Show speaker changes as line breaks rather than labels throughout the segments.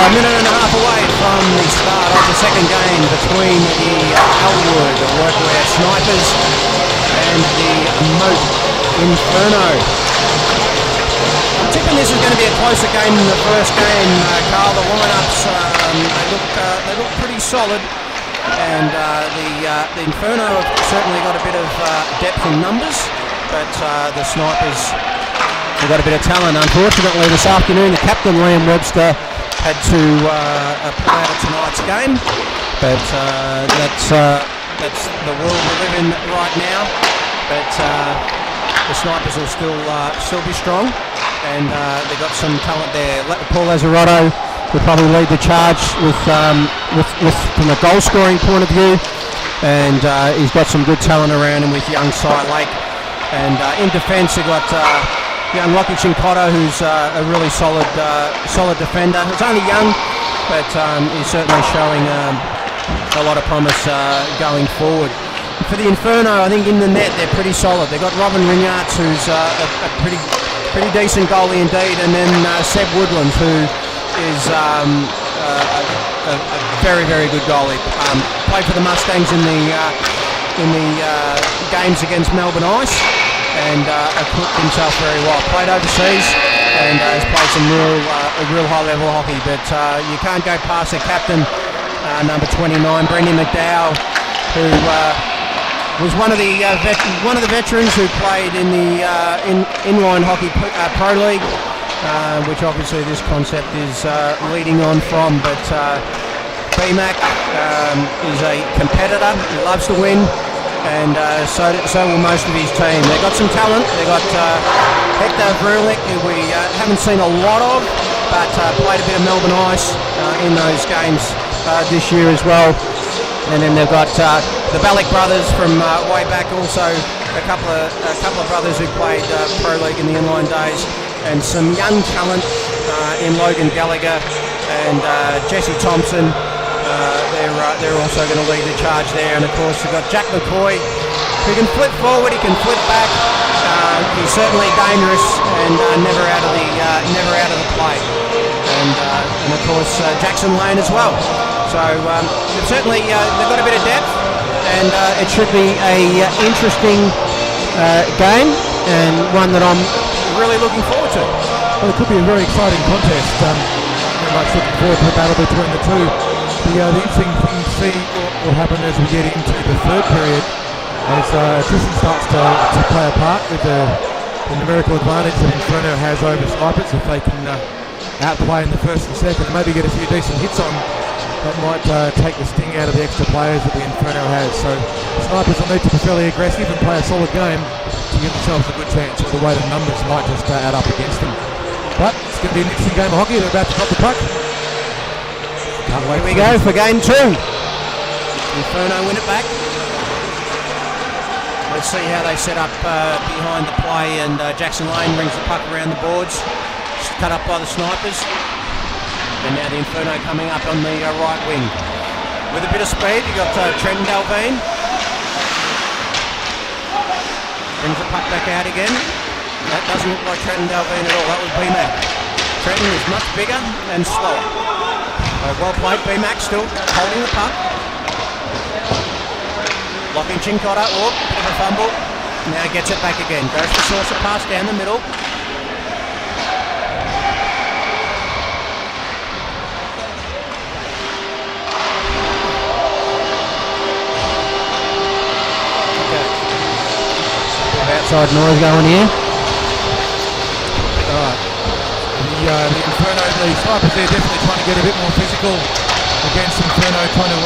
a minute and a half away from the start of the second game between the ELWD Workwear Snipers and the MOAT Inferno. I'm tipping this is going to be a closer game than the first game, Carl. The lineups they look pretty solid, and the Inferno have certainly got a bit of depth in numbers, but the Snipers have got a bit of talent. Unfortunately, this afternoon the captain Liam Webster had to pull out of tonight's game, but that's the world we live in right now. But the Snipers will still be strong, and they've got some talent there. Paul Lazzarotto will probably lead the charge with from a goal scoring point of view, and he's got some good talent around him with young Cy Lake. And in defence, they've got young Lockie Chincotta, who's a really solid defender. He's only young, but he's certainly showing a lot of promise going forward. For the Inferno, I think in the net they're pretty solid. They've got Robin Ringarts, who's a pretty decent goalie indeed, and then Seb Woodlands, who is a very, very good goalie. Played for the Mustangs in the games against Melbourne Ice, and equipped himself very well. Played overseas and has played some real high level hockey, but you can't go past the captain, number 29, Brendan McDowell, who was one of the veterans who played in the inline hockey pro league, which obviously this concept is leading on from. But BMAC is a competitor. He loves to win, and so will most of his team. They've got some talent. They've got Hector Vrulnik, who we haven't seen a lot of, but played a bit of Melbourne Ice in those games this year as well. And then they've got the Balak brothers from way back, also a couple of brothers who played pro league in the inline days, and some young talent in Logan Gallagher and Jesse Thompson. They're also going to lead the charge there, and of course we've got Jack McCoy, who can flip forward, he can flip back. He's certainly dangerous and never out of the play, and of course Jackson Lane as well. So certainly they've got a bit of depth, and it should be a interesting game, and one that I'm really looking forward to.
Well, it could be a very exciting contest. Very much looking forward to the battle between the two. The interesting thing to see what will happen as we get into the third period, as attrition starts to play a part with the numerical advantage that Inferno has over Snipers. If they can outplay in the first and second, and maybe get a few decent hits on, that might take the sting out of the extra players that the Inferno has. So Snipers will need to be fairly aggressive and play a solid game to give themselves a good chance, or the way the numbers might just add up against them. But it's going to be an interesting game of hockey. They're about to drop the puck. Can't wait.
Here we go for game 2. Inferno win it back. Let's see how they set up behind the play, and Jackson Lane brings the puck around the boards. Cut up by the Snipers. And now the Inferno coming up on the right wing. With a bit of speed, you've got Trenton Dalveen. Brings the puck back out again. That doesn't look like Trenton Dalveen at all. That was BMAC. Trenton is much bigger and slower. Well played, BMAC still holding the puck. Locking Chincotta, bit of a fumble. Now gets it back again. Goes for Saucer pass down the middle.
Outside noise going here.
Alright. The Inferno, the Snipers there definitely trying to get a bit more physical against Inferno, trying to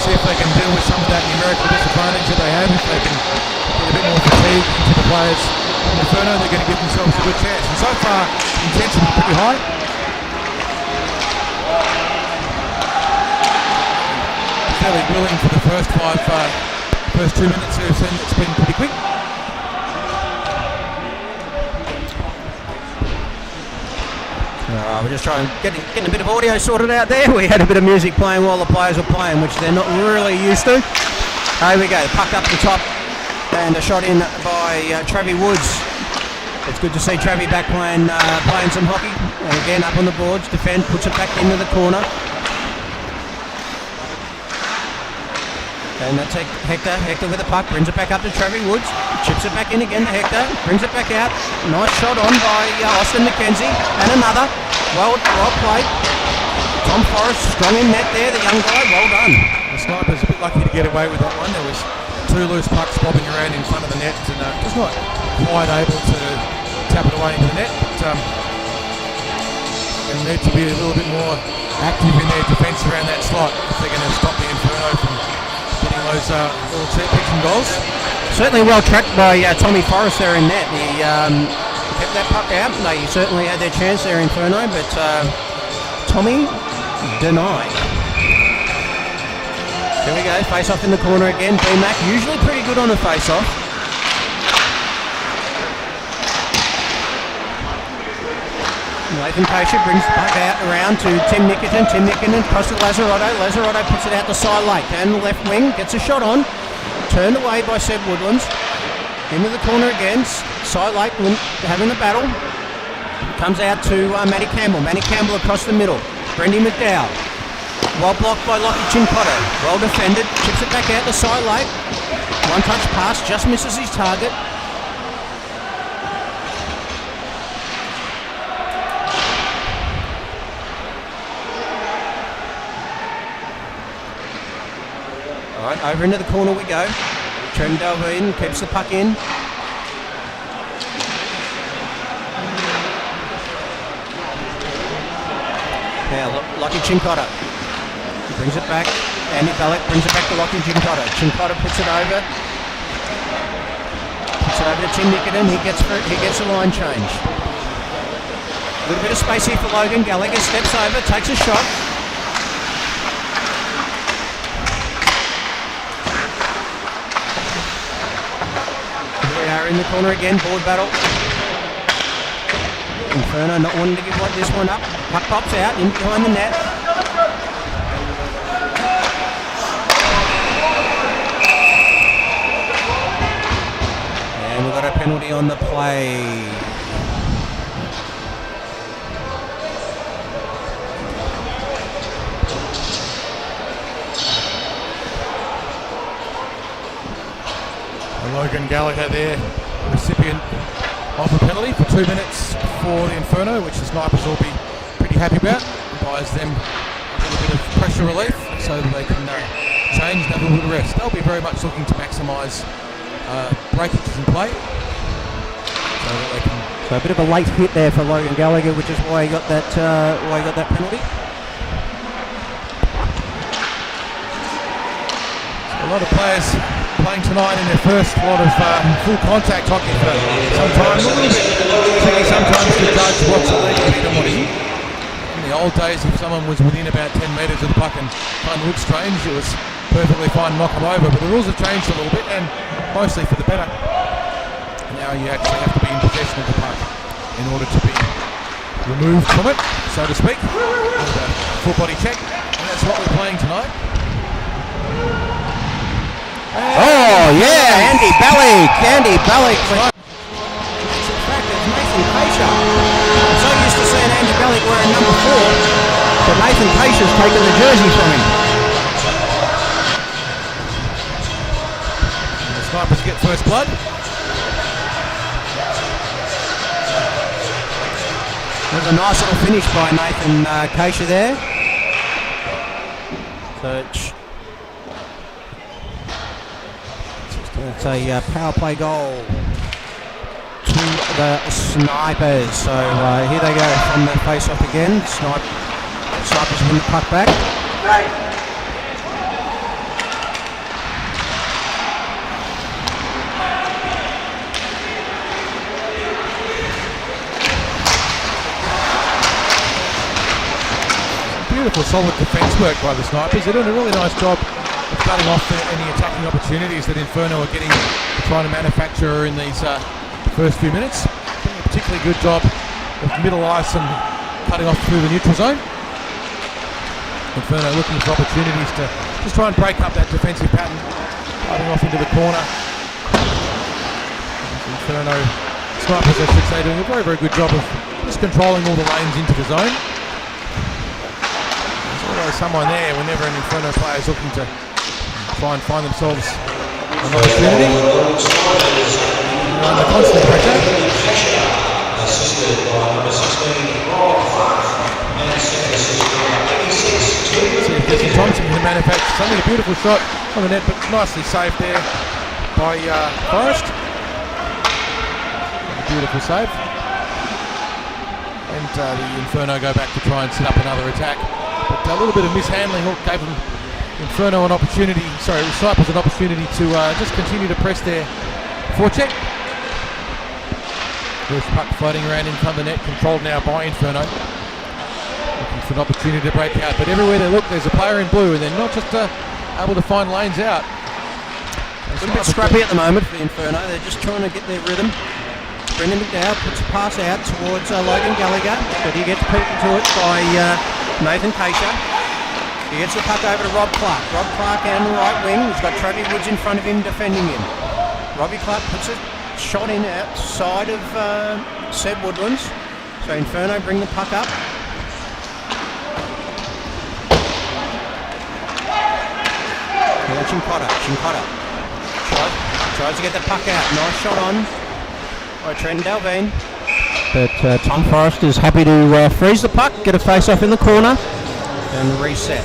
see if they can deal with some of that numerical disadvantage that they have, if they can get a bit more fatigue into the players. In Inferno, they're going to give themselves a good chance. And so far, the intensity is pretty high. Fairly willing for the first 2 minutes. It's been pretty quick.
We're just trying getting a bit of audio sorted out there. We had a bit of music playing while the players were playing, which they're not really used to. Here we go, puck up the top, and a shot in by Travie Woods. It's good to see Travie back playing some hockey. And again, up on the boards, defend, puts it back into the corner. And that's Hector. Hector with the puck, brings it back up to Trevor Woods. Chips it back in again to Hector, brings it back out. Nice shot on by Austin McKenzie. And another. Well played. Tom Forrest, strong in net there, the young guy. Well done.
The Snipers a bit lucky to get away with that one. There was 2 loose pucks bobbing around in front of the net, and just not quite able to tap it away into the net. But they need to be a little bit more active in their defence around that slot if they're going to stop the Inferno from getting those little set picks and goals.
Certainly well tracked by Tommy Forrest there in net. He kept that puck out. They certainly had their chance there, Inferno, but Tommy denied. There we go, face off in the corner again. B-Mac usually pretty good on a face off. Nathan Kasha brings the puck out around to Tim Nickerton. Tim Nickerton across to Lazaroto. Lazaroto puts it out to Cy Lake. Down the left wing, gets a shot on. Turned away by Seb Woodlands. Into the corner again. Cy Lake having the battle. Comes out to Matty Campbell. Matty Campbell across the middle. Brendy McDowell. Well blocked by Lockie Chincotta. Well defended. Chips it back out to Cy Lake. One touch pass. Just misses his target. Alright, over into the corner we go. Trent Delvine keeps the puck in. Now, Lockie Chincotta brings it back. Andy Bellick brings it back to Lockie Chincotta. Chincotta puts it over. Puts it over to Tim Nickerton. He gets a line change. A little bit of space here for Logan. Gallagher steps over, takes a shot. Here we are in the corner again. Board battle. Inferno not wanting to give this one up. Puck pops out in behind the net. And we've got a penalty on the play.
And Logan Gallagher there, recipient of a penalty for 2 minutes for the Inferno, which the Snipers will be pretty happy about. It buys them a little bit of pressure relief so that they can change and have a little rest. They'll be very much looking to maximise breakages in play so that they can.
So a bit of a late hit there for Logan Gallagher, which is why he got that penalty.
A lot of players playing tonight in their first lot of full contact hockey for some time. A little bit tricky sometimes to judge what's illegal and what isn't. In the old days, if someone was within about 10 metres of the puck and kind of looked strange, it was perfectly fine to knock them over. But the rules have changed a little bit, and mostly for the better. Now you actually have to be in possession of the puck in order to be removed from it, so to speak, with a full body check. And that's what we're playing tonight.
Oh yeah, Andy Bellick. Andy Bellick. In fact, it's Nathan Kasha. I'm so used to seeing Andy Bellick wearing number 4, but Nathan Kasha's taken the jersey from him.
And the Snipers get first blood.
There's a nice little finish by Nathan Kasha there. So it's a power play goal to the Snipers. So here they go from the face off again. Snipers win the puck back.
Beautiful solid defence work by the Snipers. They're doing a really nice job of cutting off any attacking opportunities that Inferno are getting, trying to manufacture in these first few minutes. Doing a particularly good job of middle ice and cutting off through the neutral zone. Inferno looking for opportunities to just try and break up that defensive pattern, cutting off into the corner. Inferno Snipers, I should say, doing a very, very good job of just controlling all the lanes into the zone. There's always someone there whenever an Inferno player is looking to try and find themselves an opportunity. They're under constant pressure.
Assisted by number 16, Rob Clark, and second assisted by 86,
See if Jesse Thompson can manufacture something. A beautiful shot on the net, but nicely saved there by Forrest. Beautiful save. And the Inferno go back to try and set up another attack. But a little bit of mishandling gave them Inferno an opportunity, Cyprus an opportunity to just continue to press their forecheck. There's puck floating around in front of the net, controlled now by Inferno. Looking for an opportunity to break out, but everywhere they look there's a player in blue, and they're not just able to find lanes out.
A little bit scrappy at the moment for the Inferno. They're just trying to get their rhythm. Brendan McDowell puts a pass out towards Logan Gallagher, but he gets beaten to it by Nathan Keisha. He gets the puck over to Rob Clark. Rob Clark out on the right wing. He's got Travis Woods in front of him defending him. Robbie Clark puts a shot in outside of Seb Woodlands. So Inferno bring the puck up. Chincotta tries to get the puck out. Nice shot on by Trent Dalveen. But Tom Forrest is happy to freeze the puck, get a face-off in the corner and reset.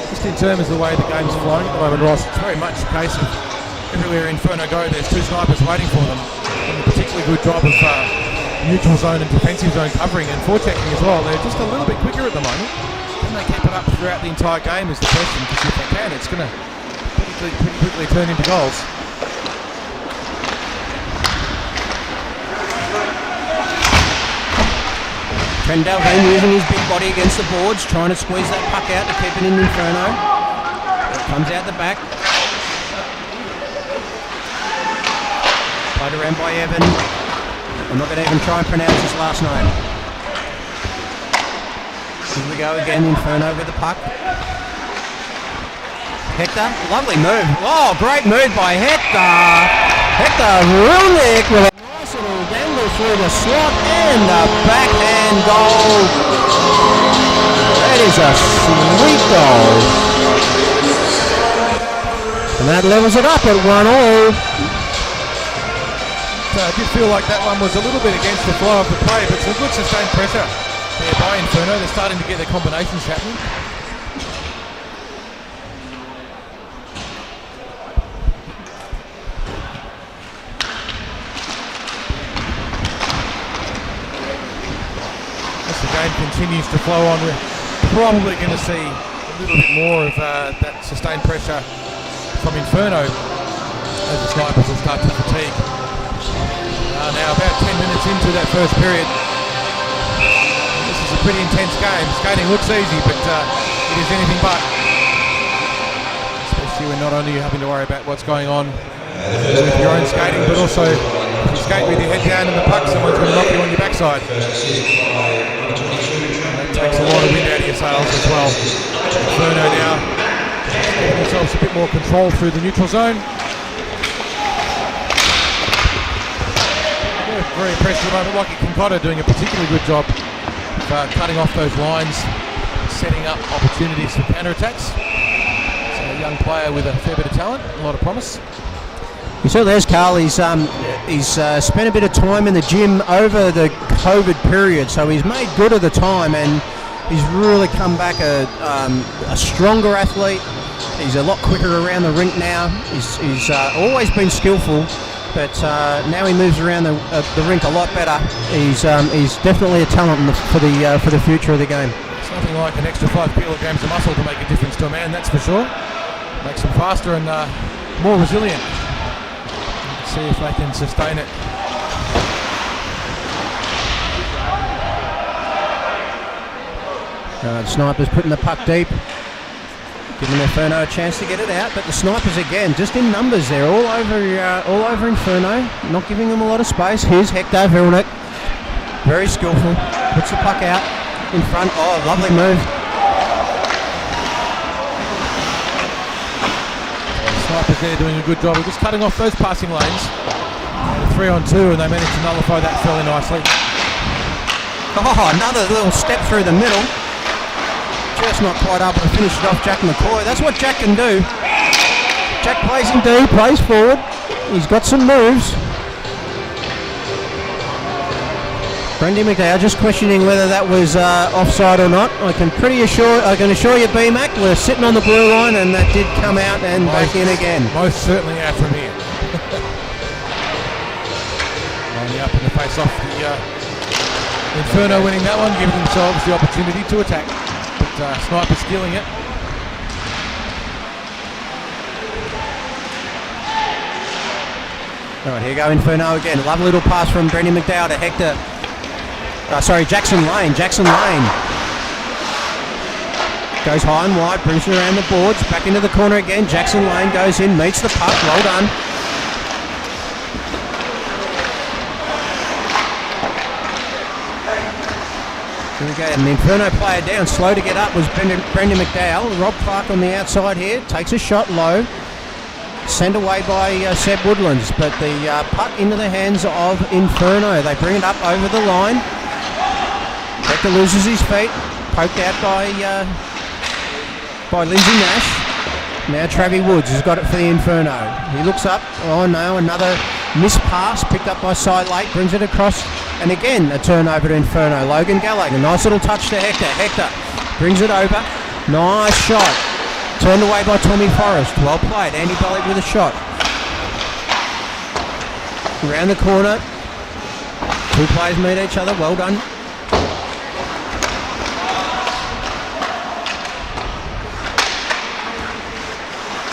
Just in terms of the way the game's flowing at the moment, Ross, it's very much the case of everywhere Inferno go, there's two snipers waiting for them. Doing a particularly good job of neutral zone and defensive zone covering and forechecking as well. They're just a little bit quicker at the moment. Can they keep it up throughout the entire game is the question, because if they can, it's going to pretty quickly turn into goals.
Trent Dalveen using his big body against the boards, trying to squeeze that puck out to keep it in Inferno. It comes out the back. Played around by Evan. I'm not going to even try and pronounce his last name. Here we go again, Inferno with the puck. Hector, lovely move. Oh, great move by Hector. Hector Rulnick with a nice little dangle through the slot and a backhand goal. That is a sweet goal. And that levels it up at 1-1.
I did feel like that one was a little bit against the flow of the play, but some good sustained pressure there by Inferno. They're starting to get their combinations happening. As the game continues to flow on, we're probably going to see a little bit more of that sustained pressure from Inferno as the snipers will start to fatigue. Now about 10 minutes into that first period. This is a pretty intense game. Skating looks easy, but it is anything but. Especially when not only you're having to worry about what's going on with your own skating, but also if you skate with your head down in the puck, someone's going to knock you on your backside. That takes a lot of wind out of your sails as well. Inferno now getting themselves a bit more control through the neutral zone. Very impressed at the moment. Lockie Kincotta doing a particularly good job of cutting off those lines, setting up opportunities for counter-attacks. So a young player with a fair bit of talent, a lot of promise.
You saw there's Carl, he's spent a bit of time in the gym over the COVID period, so he's made good of the time and he's really come back a stronger athlete. He's a lot quicker around the rink now. He's always been skillful, but now he moves around the rink a lot better. He's definitely a talent for the future of the game.
It's nothing like an extra 5 kilograms of muscle to make a difference to a man, that's for sure. Makes him faster and more resilient. Let's see if they can sustain it.
The Snipers putting the puck deep, giving Inferno a chance to get it out, but the Snipers again, just in numbers there, all over Inferno, not giving them a lot of space. Here's Hector Vilnick, very skillful, puts the puck out in front. Oh, lovely move.
The Snipers there doing a good job of just cutting off those passing lanes. 3-on-2, and they managed to nullify that fairly nicely.
Oh, another little step through the middle. Just not quite able to finish it off Jack McCoy. That's what Jack can do. Jack plays in D, plays forward. He's got some moves. Brendan McDowell just questioning whether that was offside or not. I can assure you, B-Mac, we're sitting on the blue line and that did come out and back in again.
Most certainly out from here. Lining up in the face-off, the Inferno winning that one, giving themselves the opportunity to attack. But Sniper's stealing it.
All right, here go Inferno again. Lovely little pass from Brendan McDowell to Hector. Jackson Lane. Jackson Lane goes high and wide, brings it around the boards, back into the corner again. Jackson Lane goes in, meets the puck. Well done. Here we go. And the Inferno player down, slow to get up, was Brendan McDowell. Rob Clark on the outside here, takes a shot low. Sent away by Seb Woodlands, but the puck into the hands of Inferno. They bring it up over the line. Hector loses his feet, poked out by Lindsay Nash. Now Travie Woods has got it for the Inferno. He looks up. Oh no, another missed pass picked up by Lake, brings it across, and again a turnover to Inferno. Logan Gallagher, nice little touch to Hector. Hector brings it over. Nice shot. Turned away by Tommy Forrest. Well played. Andy Bellick with a shot. Around the corner. Two players meet each other. Well done.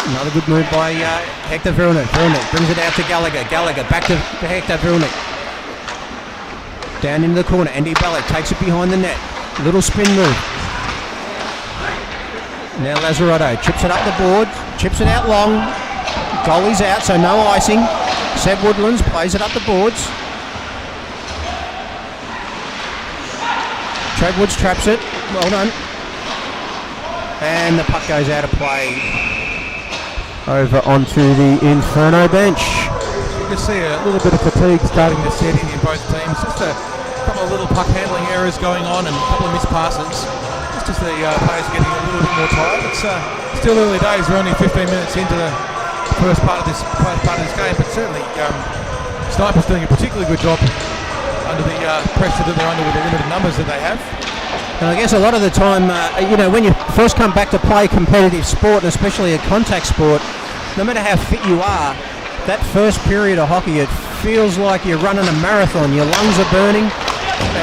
Another good move by Hector Vilnick. Vilnick brings it out to Gallagher. Gallagher back to Hector Vilnick. Down into the corner. Andy Bellick takes it behind the net. Little spin move. Now Lazaretto chips it up the board, chips it out long. Goalie's out, so no icing. Seb Woodlands plays it up the boards. Trev Woods traps it. Well done. And the puck goes out of play. Over onto the Inferno bench.
You can see a little bit of fatigue starting to set in both teams. Just a couple of little puck handling errors going on and a couple of missed passes. Just the players getting a little bit more tired. It's still early days. We're only 15 minutes into the first part of this game, but certainly Sniper's doing a particularly good job under the pressure that they're under with the limited numbers that they have.
And I guess a lot of the time, when you first come back to play competitive sport, and especially a contact sport, no matter how fit you are, that first period of hockey, it feels like you're running a marathon. Your lungs are burning,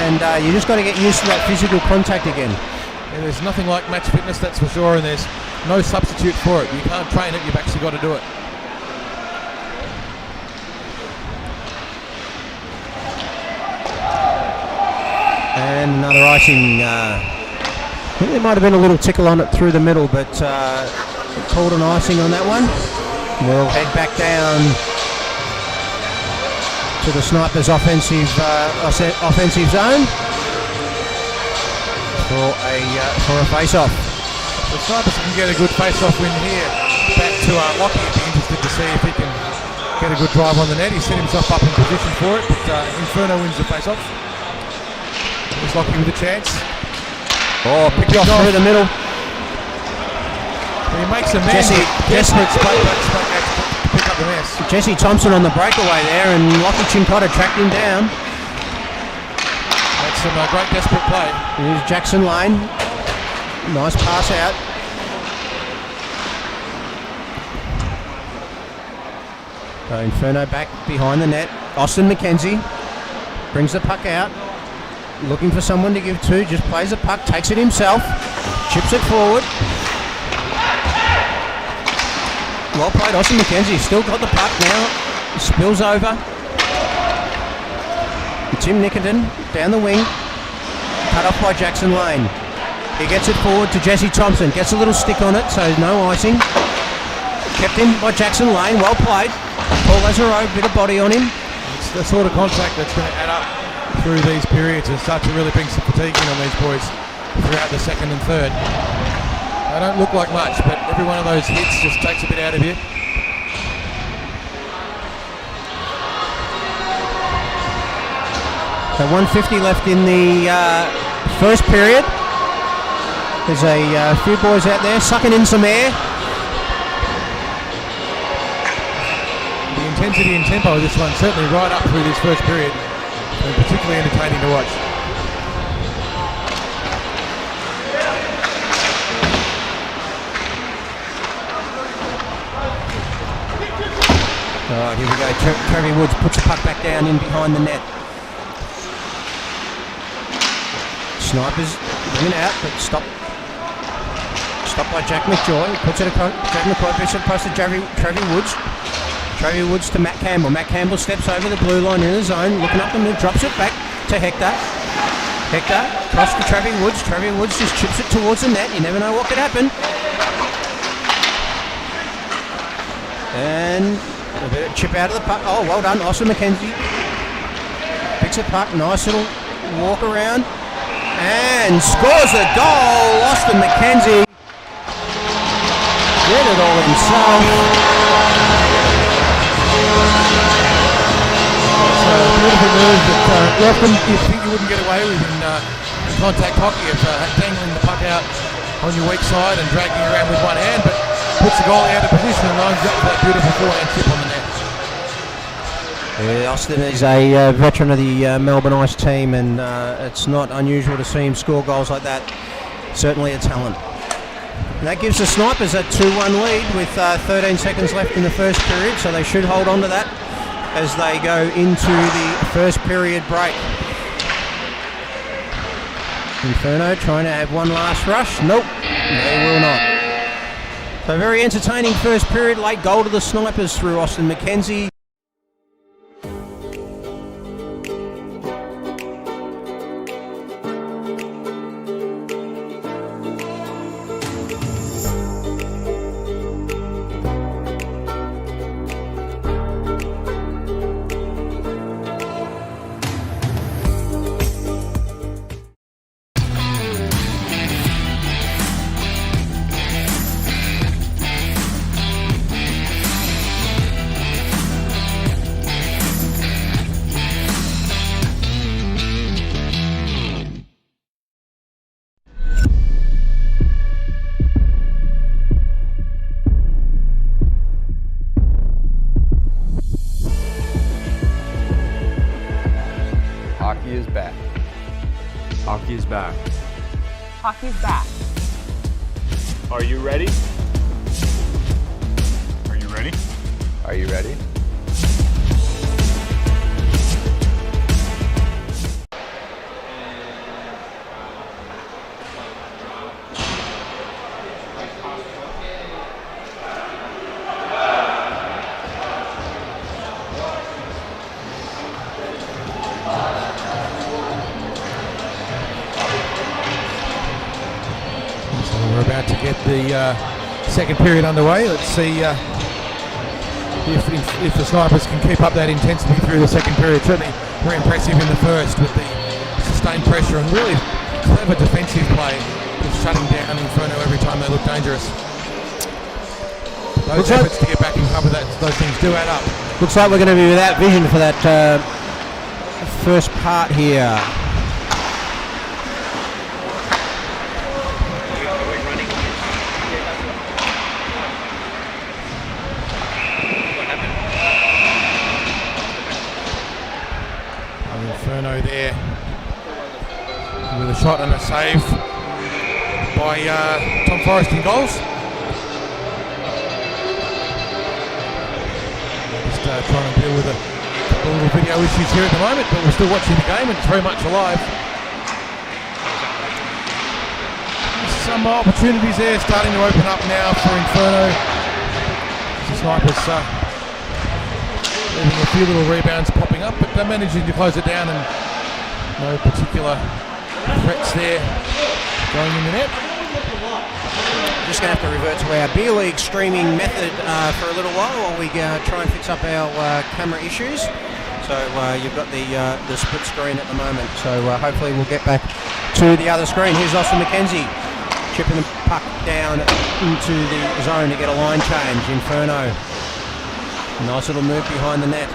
and you just got to get used to that physical contact again.
Yeah, there's nothing like match fitness, that's for sure, and there's no substitute for it. You can't train it, you've actually got to do it.
And another icing. I think there might have been a little tickle on it through the middle, but called an icing on that one. We'll head back down to the Snipers' offensive zone. For a face-off.
The Snipers can get a good face-off win here. Back to Lockie. I'd be interested to see if he can get a good drive on the net. He set himself up in position for it, but Inferno wins the face-off. There's Lockie with a chance.
Oh, picked off through the middle.
He makes a man desperate to pick up the mess.
Jesse Thompson on the breakaway there, and Lockie Chincotta tracked him down.
Some great desperate play.
Here's Jackson Lane. Nice pass out. Inferno back behind the net. Austin McKenzie brings the puck out. Looking for someone to give to. Just plays the puck, takes it himself. Chips it forward. Well played, Austin McKenzie. Still got the puck now. Spills over. Tim Nickerton down the wing, cut off by Jackson Lane. He gets it forward to Jesse Thompson, gets a little stick on it, so no icing. Kept in by Jackson Lane, well played. Paul Lazaretto, bit of body on him.
It's the sort of contact that's going to add up through these periods and start to really bring some fatigue in on these boys throughout the second and third. They don't look like much, but every one of those hits just takes a bit out of you.
So 150 left in the first period. There's a few boys out there sucking in some air.
The intensity and tempo of this one certainly right up through this first period. And particularly entertaining to watch.
Alright, here we go. Trevor Woods puts the puck back down in behind the net. Snipers bring it out, but stopped by Jack McJoy. Puts it across, Jack McJoy puts it across to Trevor Woods. Trevor Woods to Matt Campbell. Matt Campbell steps over the blue line in the zone, looking up and drops it back to Hector. Hector across to Trevor Woods. Trevor Woods just chips it towards the net. You never know what could happen. And a bit of chip out of the puck. Oh, well done, Austin McKenzie. Picks a puck, nice little walk around. And scores a goal. Austin McKenzie did it all himself.
It's a beautiful move that often you think you wouldn't get away with in contact hockey of dangling the puck out on your weak side and dragging it around with one hand, but puts the goalie out of position and lines up with that beautiful forehand chip on the net.
Yeah, Austin is a veteran of the Melbourne Ice team, and it's not unusual to see him score goals like that. Certainly a talent. And that gives the Snipers a 2-1 lead with 13 seconds left in the first period, so they should hold on to that as they go into the first period break. Inferno trying to have one last rush. Nope, they will not. So very entertaining first period. Late goal to the Snipers through Austin McKenzie.
Hockey is back. Hockey is back.
Hockey's back.
Are you ready? Are you ready?
Are you ready?
We're about to get the second period underway. Let's see if the Snipers can keep up that intensity through the second period. Certainly very impressive in the first with the sustained pressure and really clever defensive play, just shutting down Inferno every time they look dangerous. Those efforts to get back and cover those things do add up.
Looks like we're going to be without vision for that first part here.
Inferno there with a shot and a save by Tom Forrest in goals. Just trying to deal with a couple of little video issues here at the moment, but we're still watching the game and it's very much alive. Some opportunities there starting to open up now for Inferno. The Snipers leaving a few little rebounds popping up, but they're managing to close it down and no particular threats there going in the net.
Just going to have to revert to our beer league streaming method for a little while we try and fix up our camera issues. So you've got the split screen at the moment. So hopefully we'll get back to the other screen. Here's Austin McKenzie chipping the puck down into the zone to get a line change. Inferno. Nice little move behind the net.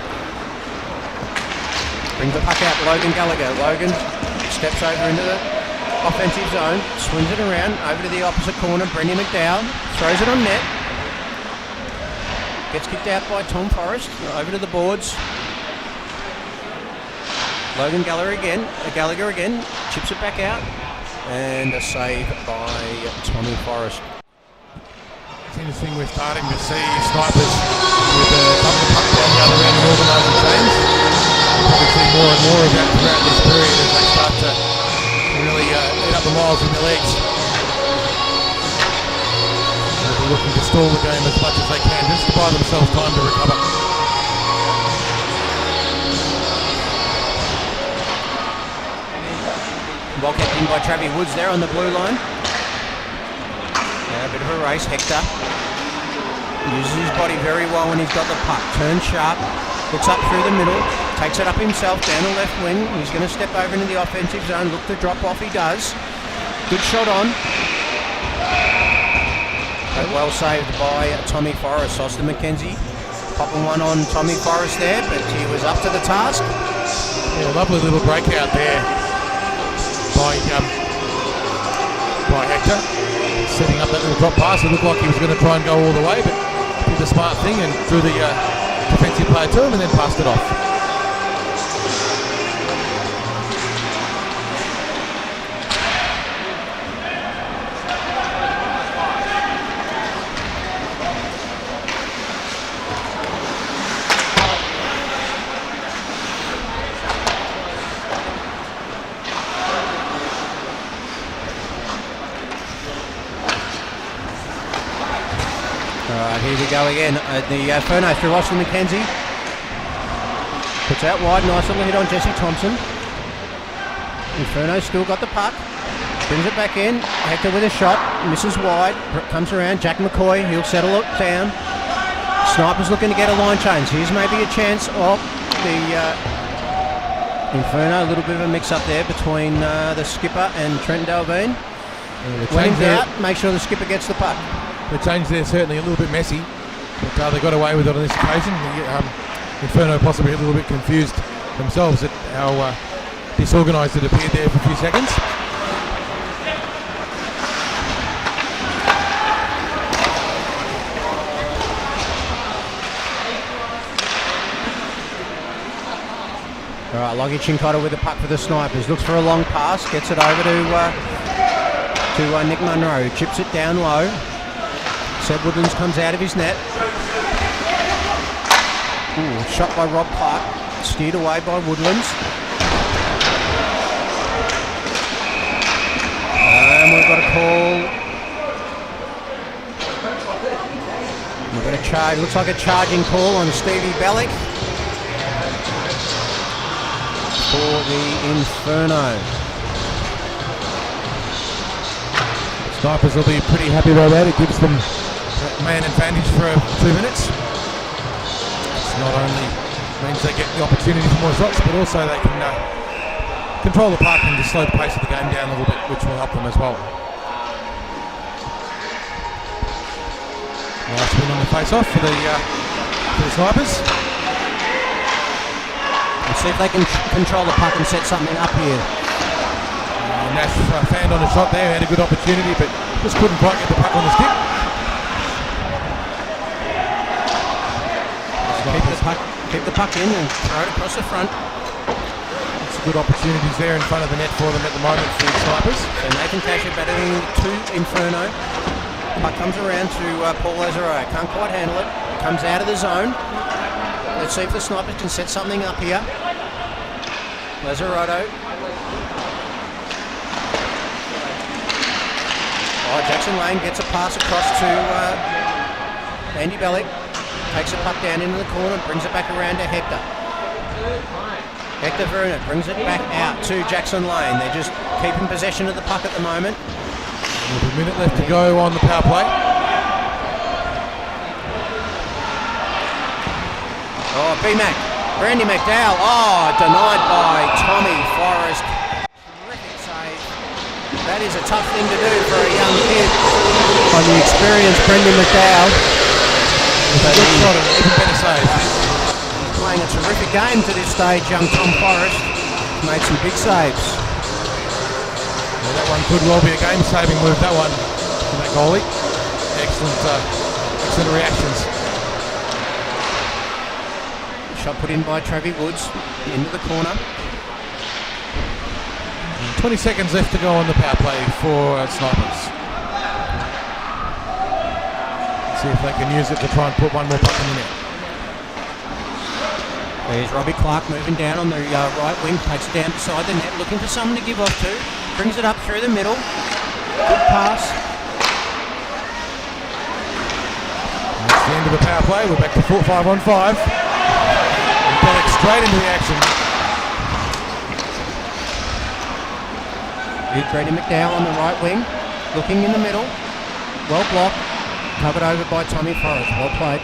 Brings the puck out, Logan Gallagher. Logan steps over into the offensive zone, swings it around, over to the opposite corner. Brendan McDowell throws it on net. Gets kicked out by Tom Forrest, over to the boards. Logan Gallagher again, chips it back out, and a save by Tommy Forrest.
It's interesting, we're starting to see snipers with dump the puck down the other end and organising change. We'll probably see more and more of that throughout this period as they start to really eat up the miles in their legs. They'll be looking to stall the game as much as they can just to buy themselves time to recover.
Ball kept in by Travis Woods there on the blue line. A bit of a race. Hector uses his body very well when he's got the puck. Turns sharp, looks up through the middle, takes it up himself down the left wing. He's going to step over into the offensive zone, look to drop off. He does. Good shot on. But well saved by Tommy Forrest. Austin McKenzie popping one on Tommy Forrest there, but he was up to the task.
Yeah, lovely little breakout there by Hector, setting up that little drop pass. It looked like he was going to try and go all the way, but did the smart thing and drew the defensive player to him and then passed it off.
Here we go again. The Inferno through Austin McKenzie. Puts out wide. Nice little hit on Jesse Thompson. Inferno still got the puck. Brings it back in. Hector with a shot. Misses wide. Comes around. Jack McCoy. He'll settle it down. Snipers looking to get a line change. Here's maybe a chance of the Inferno. A little bit of a mix up there between the skipper and Trent Dalveen. When in doubt, make sure the skipper gets the puck.
The change there certainly a little bit messy, but they got away with it on this occasion. Inferno possibly a little bit confused themselves at how disorganised it appeared there for a few seconds.
All right, Loggy Chincotta with the puck for the Snipers. Looks for a long pass, gets it over to Nick Munro, who chips it down low. Seb Woodlands comes out of his net. Ooh, shot by Rob Clark, steered away by Woodlands. And we've got a call. We've got a charge, looks like a charging call on Stevie Bellick for the Inferno.
Snipers will be pretty happy about that. It gives them man advantage for 2 minutes. It's not only means they get the opportunity for more shots, but also they can control the puck and just slow the pace of the game down a little bit, which will help them as well. Nice win on the face-off for the Snipers.
Let's see if they can control the puck and set something up here.
Nash fanned on a shot there, had a good opportunity, but just couldn't quite get the puck on the stick.
Keep the puck in and throw it across the front.
Some good opportunities there in front of the net for them at the moment for the Snipers.
So Nathan Casher battling to Inferno. Puck comes around to Paul Lazarotti. Can't quite handle it. Comes out of the zone. Let's see if the Snipers can set something up here. Lazarotti. Oh, Jackson Lane gets a pass across to Andy Bellick. Takes the puck down into the corner, brings it back around to Hector. Hector Vernon brings it back out to Jackson Lane. They're just keeping possession of the puck at the moment.
With a minute left to go on the power play.
Oh, B-Mac. Brandy McDowell. Oh, denied by Tommy Forrest. Terrific save. That is a tough thing to do for a young kid. On the experienced Brendan McDowell.
Good shot, an even better save.
Playing playing a terrific game to this stage, young Tom Forrest. Made some big saves.
Yeah, that one could well be a game-saving move, that one, from that goalie. Excellent reactions.
Shot put in by Travis Woods, into the corner.
20 seconds left to go on the power play for Snipers. See if they can use it to try and put one more puck in the net.
There's Robbie Clark moving down on the right wing, takes it down beside the net, looking for someone to give off to. Brings it up through the middle. Good pass.
That's the end of the power play. We're back to 5-on-5. Bellick straight into the action.
Here's Brady McDowell on the right wing, looking in the middle. Well blocked. Covered over by Tommy Forrest. Well played.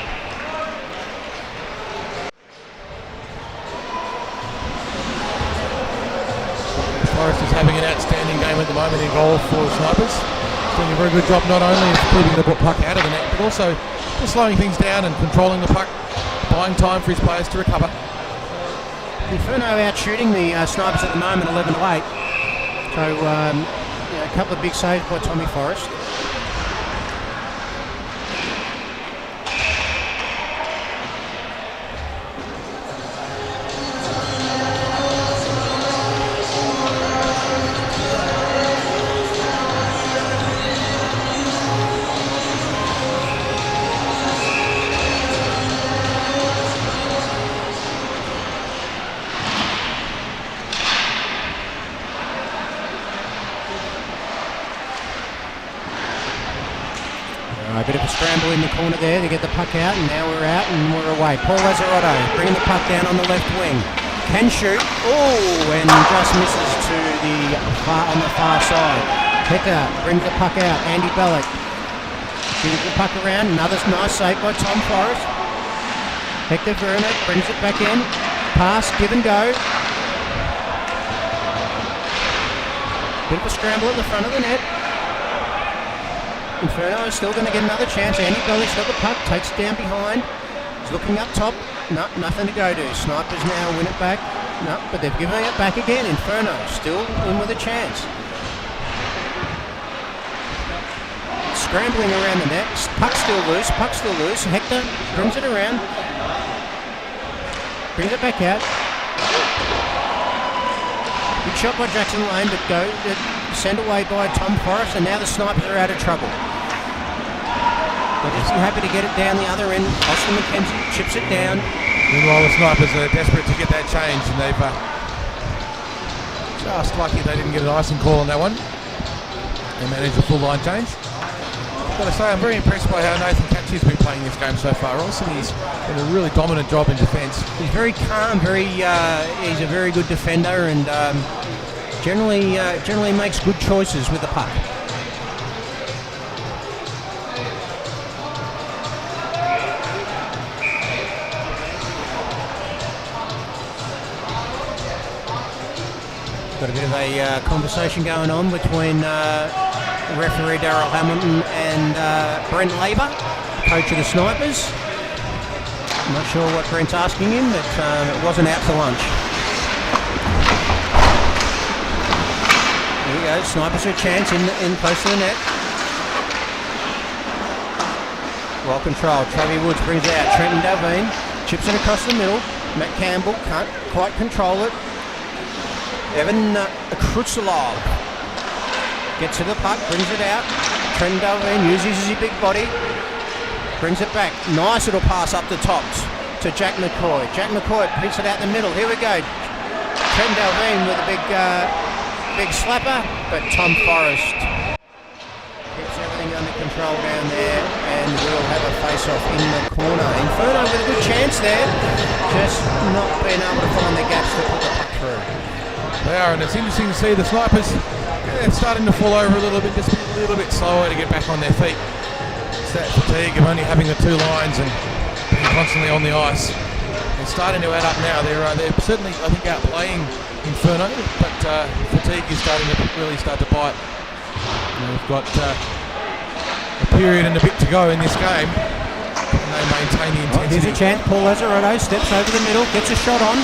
Forrest is having an outstanding game at the moment in goal for the Snipers. He's doing a very good job not only of keeping the puck out of the net, but also just slowing things down and controlling the puck, buying time for his players to recover.
Inferno out shooting the Snipers at the moment, 11-8. So a couple of big saves by Tommy Forrest. A bit of a scramble in the corner there to get the puck out, and now we're out and we're away. Paul Lazzarotto bringing the puck down on the left wing. Can shoot. Oh, and just misses to the on the far side. Hector brings the puck out. Andy Bellick brings the puck around. Another nice save by Tom Forrest. Hector Verna brings it back in. Pass, give and go. Bit of a scramble at the front of the net. Inferno is still going to get another chance. Andy Bellick's got the puck, takes it down behind. He's looking up top. No, nothing to go to. Snipers now win it back. No, but they've given it back again. Inferno still in with a chance. Scrambling around the net. Puck's still loose. Hector brings it around. Brings it back out. Good shot by Jackson Lane, but sent away by Tom Forrest, and now the Snipers are out of trouble. They're just happy to get it down the other end. Austin McKenzie chips it down.
Meanwhile, the Snipers are desperate to get that change, and they've just lucky they didn't get an icing call on that one. They managed a full line change. I've got to say, I'm very impressed by how Nathan Catchy's been playing this game so far. Also, he's done a really dominant job in defence.
He's very calm, he's a very good defender, and generally makes good choices with the puck. Got a bit of a conversation going on between referee Darryl Hamilton and Brent Labour, coach of the Snipers. I'm not sure what Brent's asking him, but it wasn't out to lunch. There we go, Snipers a chance in close to the net. Well controlled. Travis Woods brings it out. Trenton Dalveen chips it across the middle. Matt Campbell can't quite control it. Evan Krutzelov gets to the puck, brings it out. Trenton Dalveen uses his big body, brings it back. Nice little pass up the top to Jack McCoy. Jack McCoy picks it out the middle. Here we go. Trenton Dalveen with a big slapper, but Tom Forrest keeps everything under control down there, and we'll have a face-off in the corner. Inferno with a good chance there, just not being able to find the gaps to put the puck through.
They are, and it's interesting to see the Snipers starting to fall over a little bit, just a little bit slower to get back on their feet. It's that fatigue of only having the two lines and being constantly on the ice. They're starting to add up now. They're certainly, I think, outplaying Inferno, but fatigue is starting to really start to bite. And we've got a period and a bit to go in this game. And they maintain the intensity.
Here's a chance. Paul Lazaretto steps over the middle, gets a shot on.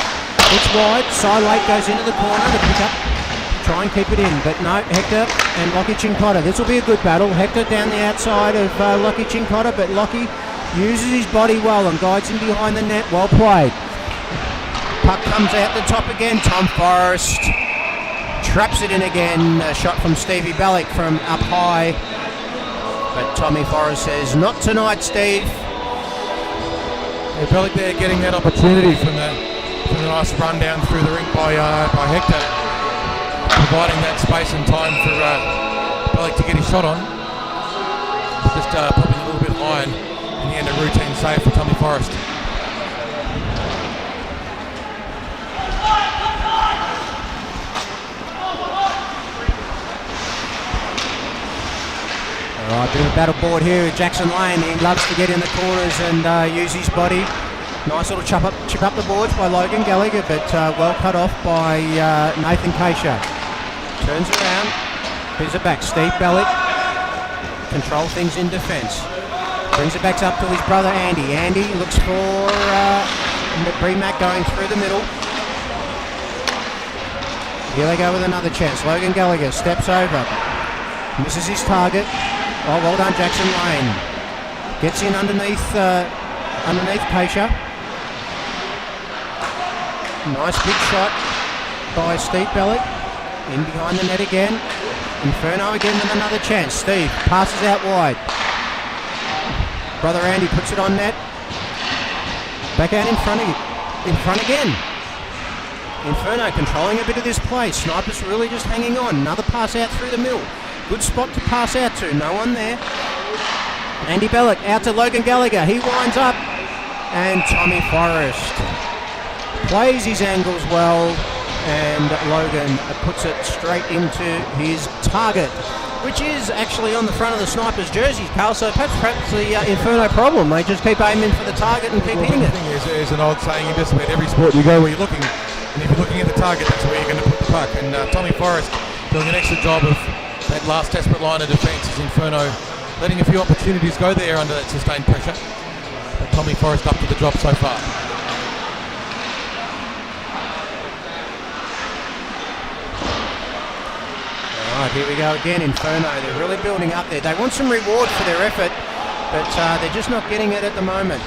It's wide. Lake goes into the corner to pick up. Try and keep it in, but no, Hector and Lockie Chincotta. This will be a good battle. Hector down the outside of Lockie Chincotta, but Lockie uses his body well and guides him behind the net. Well played. Puck comes out the top again. Tom Forrest traps it in again. A shot from Stevie Bellick from up high. But Tommy Forrest says, not tonight, Steve.
Yeah, Bellick there getting that opportunity from the nice run down through the rink by Hector, providing that space and time for Bellick to get his shot on. Just popping a little bit high and in the end a routine save for Tommy Forrest.
Alright, bit of a battle board here with Jackson Lane. He loves to get in the corners and use his body. Nice little chip up the boards by Logan Gallagher, but well cut off by Nathan Keisha. Turns around, brings it back. Steve Bellick control things in defence. Brings it back up to his brother Andy. Andy looks for Bremack going through the middle. Here they go with another chance. Logan Gallagher steps over, misses his target. Oh, well done, Jackson Lane. Gets in underneath Keisha. Nice big shot by Steve Bellick. In behind the net again. Inferno again with another chance. Steve passes out wide. Brother Andy puts it on net. Back out in front again. Inferno controlling a bit of this play. Snipers really just hanging on. Another pass out through the middle. Good spot to pass out to. No one there. Andy Bellick out to Logan Gallagher. He winds up. And Tommy Forrest plays his angles well. And Logan puts it straight into his target, which is actually on the front of the Snipers' jerseys, Carl. So perhaps the Inferno problem. They just keep aiming for the target and keep hitting it.
There's an old saying in just about every sport you go where you're looking. And if you're looking at the target, that's where you're going to put the puck. And Tommy Forrest doing an excellent job of that last desperate line of defence as Inferno letting a few opportunities go there under that sustained pressure. But Tommy Forrest up to the job so far.
Alright, here we go again, Inferno. They're really building up there. They want some reward for their effort, but they're just not getting it at the moment.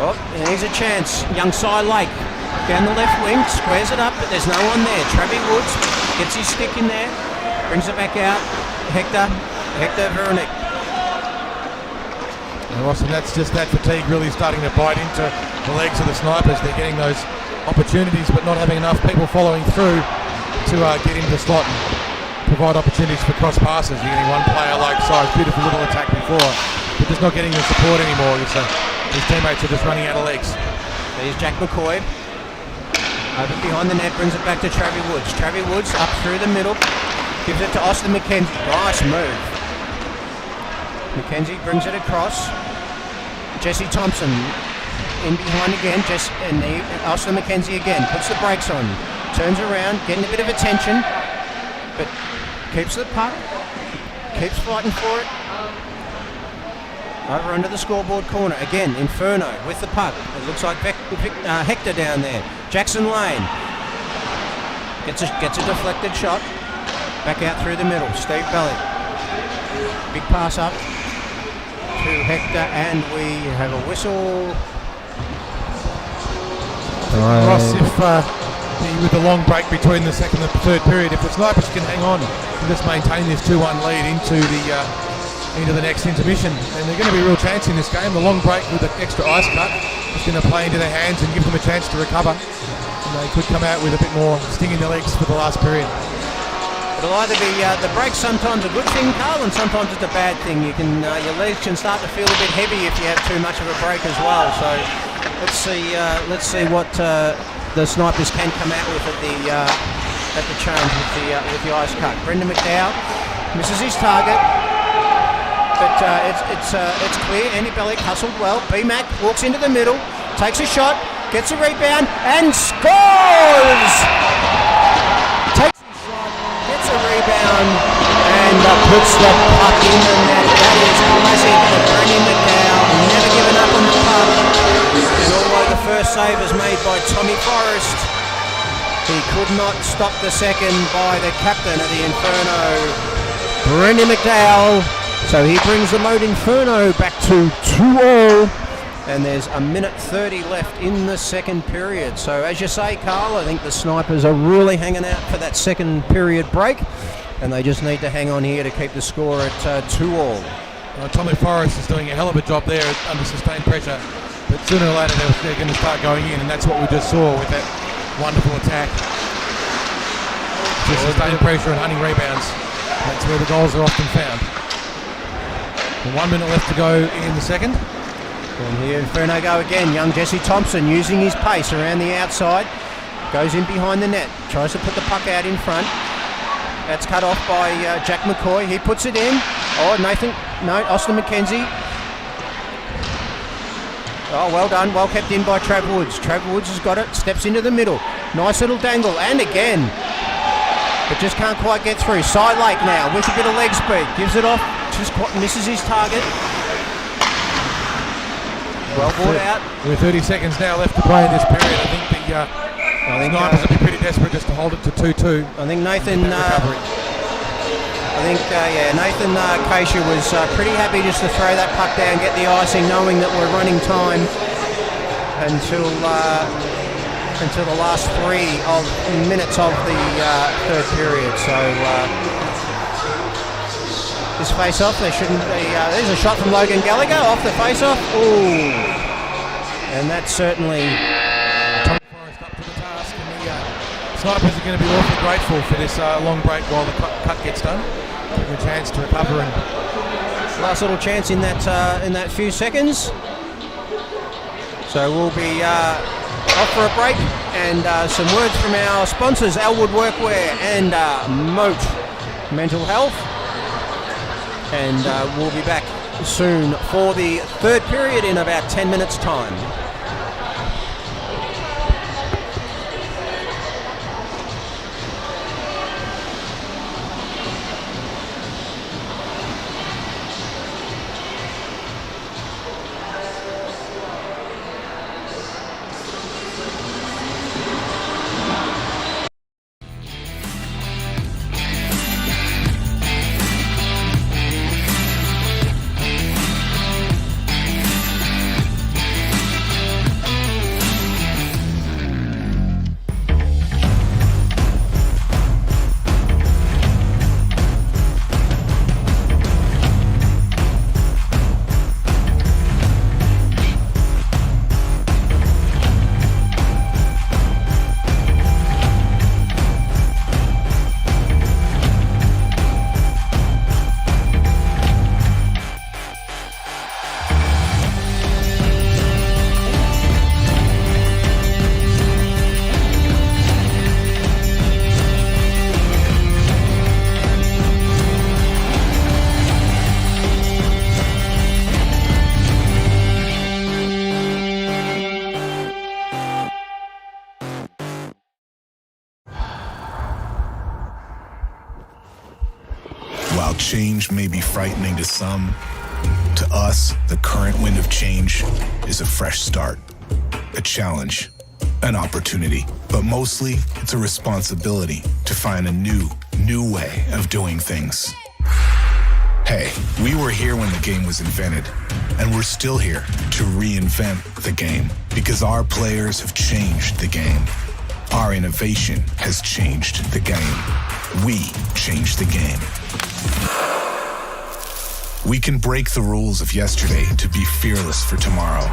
Oh, and here's a chance. Young Lake down the left wing, squares it up, but there's no one there. Travis Woods gets his stick in there, brings it back out. Hector Veronic.
And that's just that fatigue really starting to bite into the legs of the Snipers. They're getting those opportunities, but not having enough people following through to get into slot and provide opportunities for cross passes. You're getting one player like Size, beautiful little attack before, but just not getting the support anymore. His teammates are just running out of legs.
There's Jack McCoy. Over behind the net, brings it back to Travis Woods. Travis Woods up through the middle, gives it to Austin McKenzie. Nice move. McKenzie brings it across. Jesse Thompson in behind again. Austin McKenzie again puts the brakes on. Turns around, getting a bit of attention, but keeps the puck, keeps fighting for it. Over under the scoreboard corner. Again, Inferno with the puck. It looks like Hector down there. Jackson Lane gets a deflected shot. Back out through the middle. Steve Bellick. Big pass up to Hector, and we have a whistle.
Ross, with the long break between the second and third period, if the Snipers can hang on and just maintain this 2-1 lead into the next intermission, and they're going to be a real chance in this game. The long break with the extra ice cut is going to play into their hands and give them a chance to recover, and they could come out with a bit more sting in their legs for the last period.
It'll either be the break's sometimes a good thing, Carl, and sometimes it's a bad thing. You can your legs can start to feel a bit heavy if you have too much of a break as well. So let's see what the Snipers can come out with at the change with the ice cut. Brendan McDowell misses his target, but it's clear. Andy Bellick hustled well. B-Mac walks into the middle, takes a shot, gets a rebound, and scores! Takes a shot, gets a rebound, and puts the puck in the net. That is classic for Brendan McDowell. Never save is made by Tommy Forrest. He could not stop the second by the captain of the Inferno, Brendan McDowell. So he brings the MOAT Inferno back to 2-all. And there's a minute 30 left in the second period. So as you say, Carl, I think the Snipers are really hanging out for that second period break. And they just need to hang on here to keep the score at 2-all.
Tommy Forrest is doing a hell of a job there under sustained pressure. But sooner or later they're going to start going in, and that's what we just saw with that wonderful attack. Just sustained pressure and hunting rebounds. That's where the goals are often found. 1 minute left to go in the second.
And here Inferno go again. Young Jesse Thompson using his pace around the outside. Goes in behind the net. Tries to put the puck out in front. That's cut off by Jack McCoy. He puts it in. Austin McKenzie. Oh, well done. Well kept in by Trav Woods. Trav Woods has got it. Steps into the middle. Nice little dangle. And again. But just can't quite get through. Side Lake now with a bit of leg speed. Gives it off. Just misses his target. Well brought out.
With 30 seconds now left to play in this period, I think the Snipers will be pretty desperate just to hold it to 2-2.
I think Nathan Keisha was pretty happy just to throw that puck down, get the icing, knowing that we're running time until the last 3 minutes of the third period. So this face-off, there shouldn't be. There's a shot from Logan Gallagher off the face-off. Ooh, and that's certainly.
Tommy Forrest up to the task, and the Snipers are going to be awfully grateful for this long break while the cut gets done. Give a chance to recover and.
Last little chance in that few seconds. So we'll be off for a break, and some words from our sponsors, ELWD Workwear and MOAT Mental Health. And we'll be back soon for the third period in about 10 minutes' time.
While change may be frightening to some, to us, the current wind of change is a fresh start, a challenge, an opportunity, but mostly it's a responsibility to find a new way of doing things. Hey, we were here when the game was invented, and we're still here to reinvent the game because our players have changed the game. Our innovation has changed the game. We changed the game. We can break the rules of yesterday to be fearless for tomorrow.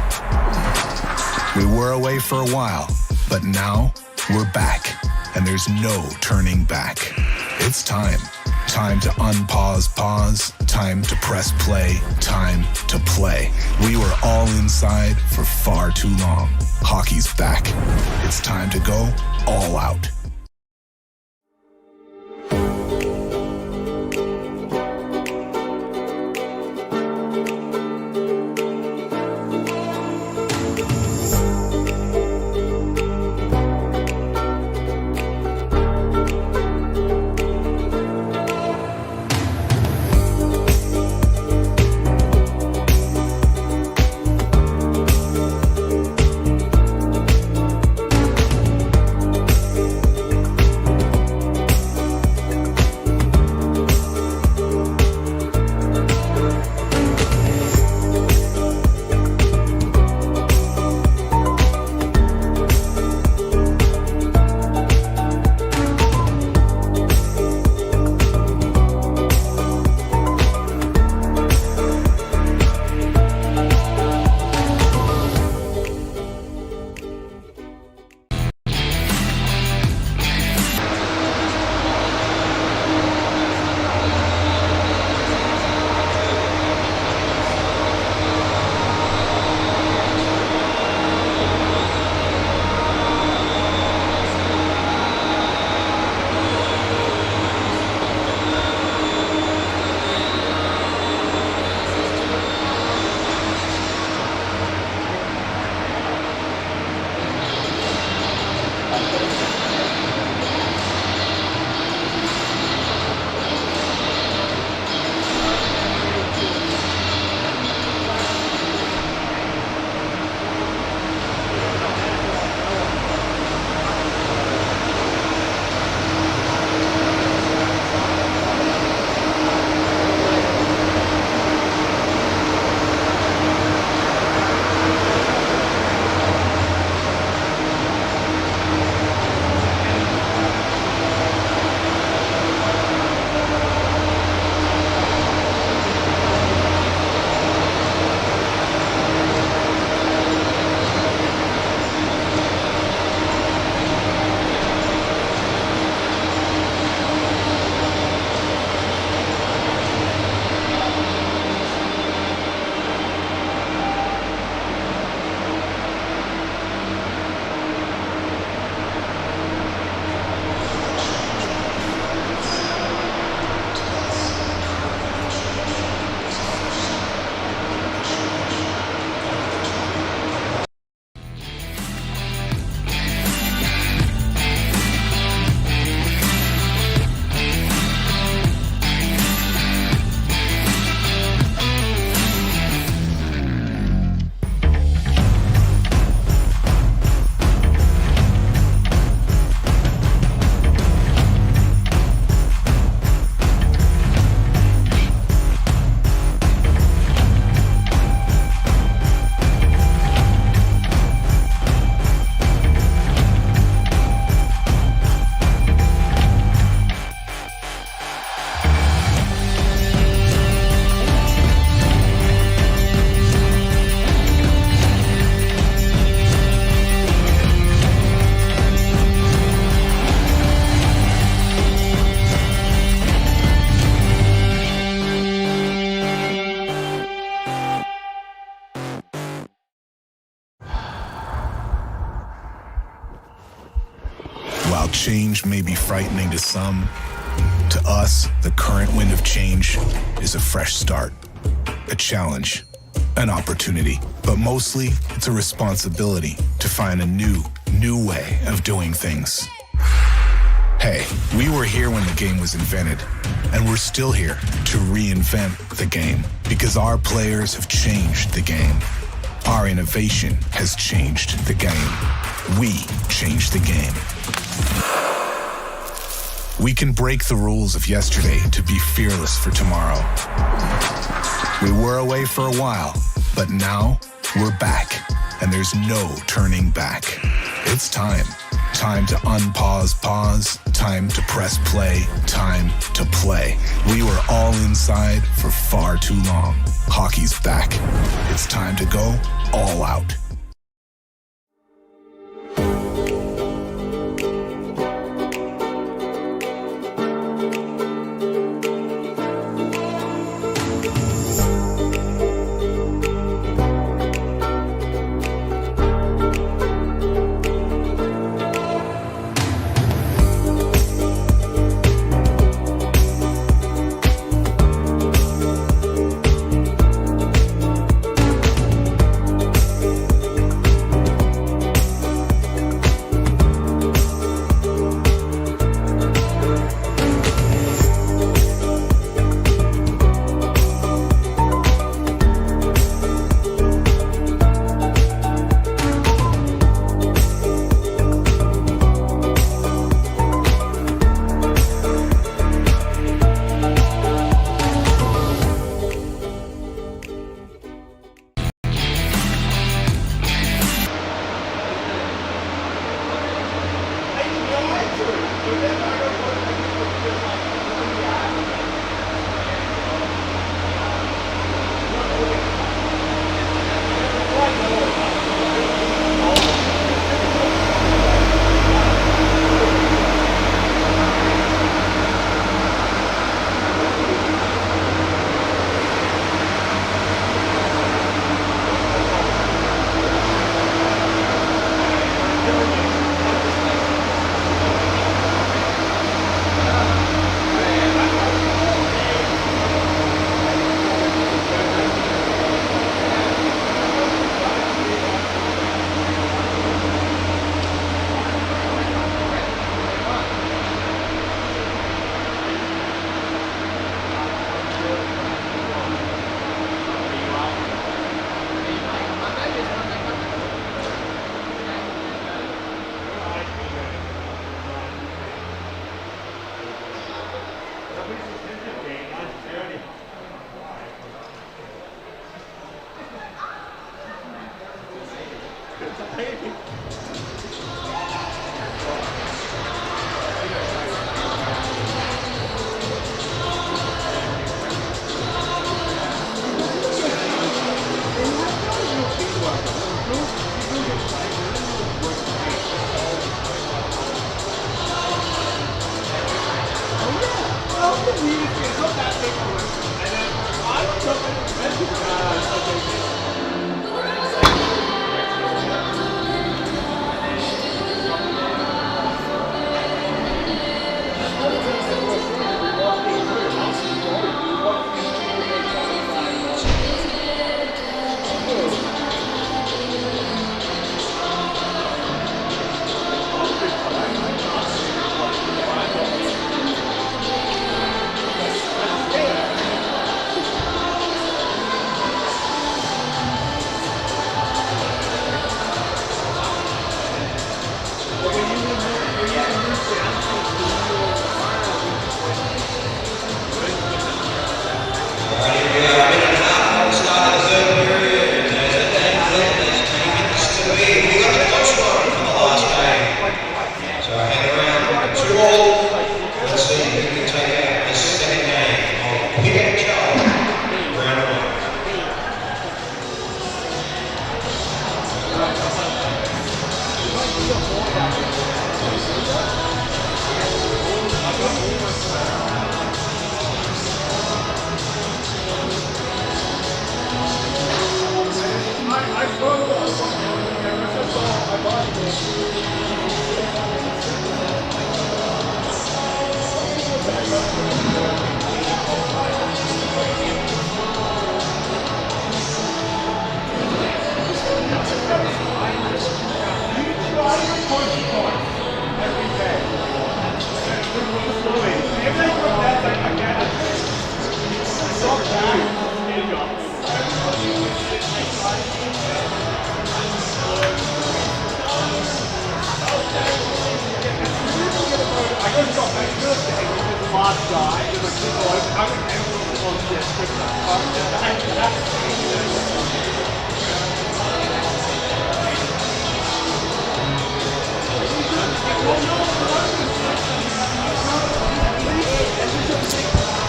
We were away for a while, but now we're back, and there's no turning back. It's time. Time to unpause, pause, time to press play, time to play. We were all inside for far too long. Hockey's back. It's time to go all out. While change may be frightening to some, to us, the current wind of change is a fresh start, a challenge, an opportunity. But mostly, it's a responsibility to find a new way of doing things. Hey, we were here when the game was invented, and we're still here to reinvent the game because our players have changed the game. Our innovation has changed the game. We changed the game. We can break the rules of yesterday to be fearless for tomorrow. We were away for a while, but now we're back, and there's no turning back. It's time. Time to unpause, pause, time to press play, time to play. We were all inside for far too long. Hockey's back. It's time to go all out.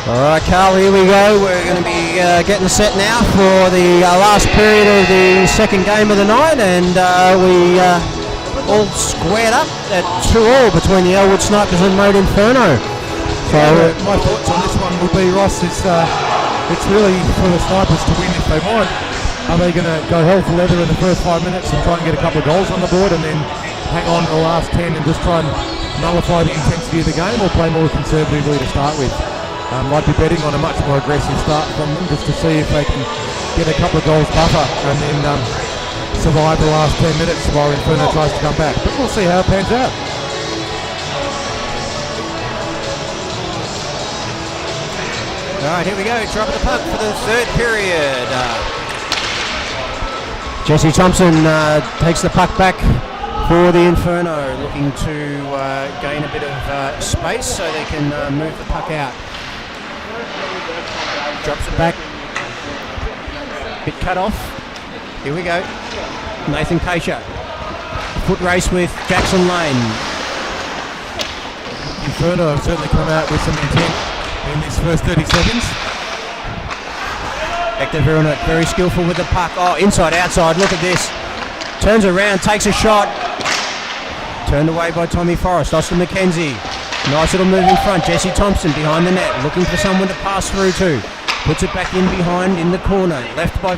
All right, Carl, here we go. We're going to be getting set now for the last period of the second game of the night, and we all squared up at 2-2 between the ELWD Snipers and MOAT Inferno. So
my thoughts on this one will be, Ross, it's really for the Snipers to win if they want. Are they going to go hell for leather in the first 5 minutes and try and get a couple of goals on the board and then hang on to the last 10 and just try and nullify the intensity of the game, or play more conservatively to start with? I'd be betting on a much more aggressive start from them just to see if they can get a couple of goals buffer and then survive the last 10 minutes while Inferno tries to come back. But we'll see how it pans out.
all right, here we go. Drop the puck for the third period. Jesse Thompson takes the puck back for the Inferno, looking to gain a bit of space so they can move the puck out. Drops it back. Bit cut off. Here we go. Nathan Keisha. Foot race with Jackson Lane.
Inferno have certainly come out with some intent in this first 30 seconds.
Hector Veronik, very skillful with the puck. Oh, inside, outside. Look at this. Turns around, takes a shot. Turned away by Tommy Forrest. Austin McKenzie. Nice little move in front. Jesse Thompson behind the net, looking for someone to pass through to. Puts it back in behind in the corner. Left by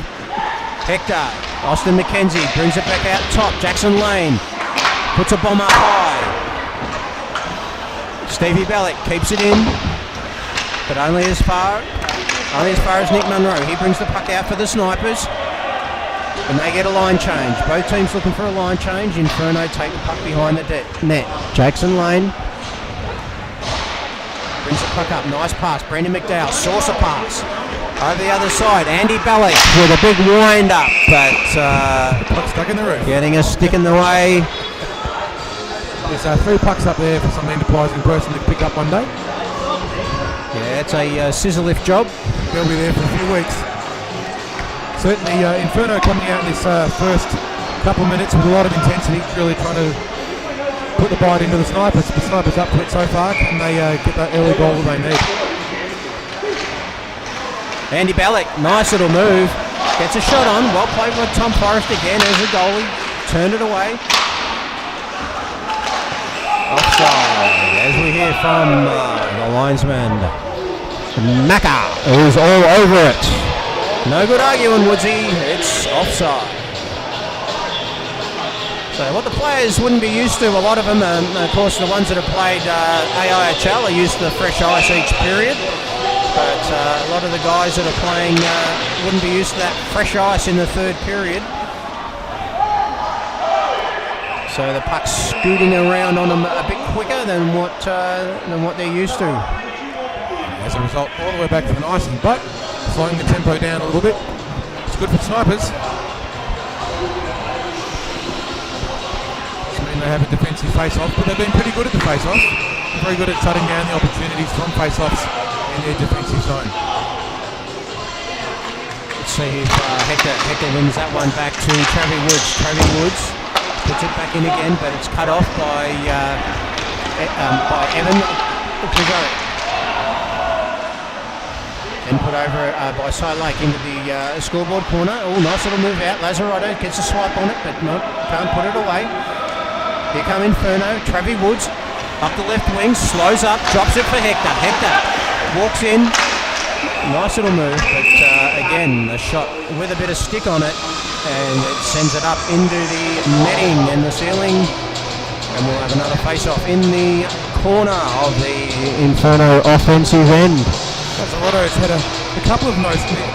Hector. Austin McKenzie brings it back out top. Jackson Lane puts a bomb up high. Stevie Bellick keeps it in, but only as far as Nick Munro. He brings the puck out for the Snipers, and they get a line change. Both teams looking for a line change. Inferno take the puck behind the net. Jackson Lane brings the puck up. Nice pass. Brendan McDowell. Saucer pass. Over the other side. Andy Bellick with a big wind up, but
Puck stuck in the roof.
getting a stick in the way.
There's 3 pucks up there for some enterprising person to pick up one day.
Yeah, it's a scissor lift job.
They'll be there for a few weeks. Certainly Inferno coming out in this first couple of minutes with a lot of intensity, really trying to put the bite into the Snipers. The Snipers up to it so far. Can they get that early goal that they need?
Andy Bellick, nice little move. Gets a shot on. Well played by Tom Forrest again as a goalie. Turned it away. Offside, as we hear from the linesman. Macca, who's all over it. No good arguing, Woodsy. It's offside. So what the players wouldn't be used to, a lot of them, of course the ones that have played iceHQ are used to the fresh ice each period. But a lot of the guys that are playing wouldn't be used to that fresh ice in the third period. So the puck's scooting around on them a bit quicker than what they're used to.
As a result, all the way back to the icing, but slowing the tempo down a little bit. It's good for Snipers. Doesn't mean they have a defensive face-off, but they've been pretty good at the face-off. Very good at shutting down the opportunities from face-offs in their defensive zone.
Let's see if Hector wins that one back to Travie Woods. Travie Woods puts it back in again, but it's cut off by Evan Grigoric. And put over by Cy Lake into the scoreboard corner. Oh, nice little move out. Lazzarotto gets a swipe on it, but no, can't put it away. Here come Inferno. Travie Woods up the left wing, slows up, drops it for Hector. Hector walks in. Nice little move, but again, a shot with a bit of stick on it, and it sends it up into the netting and the ceiling. And we'll have another face-off in the corner of the Inferno offensive end.
Lazzarotto's had a couple of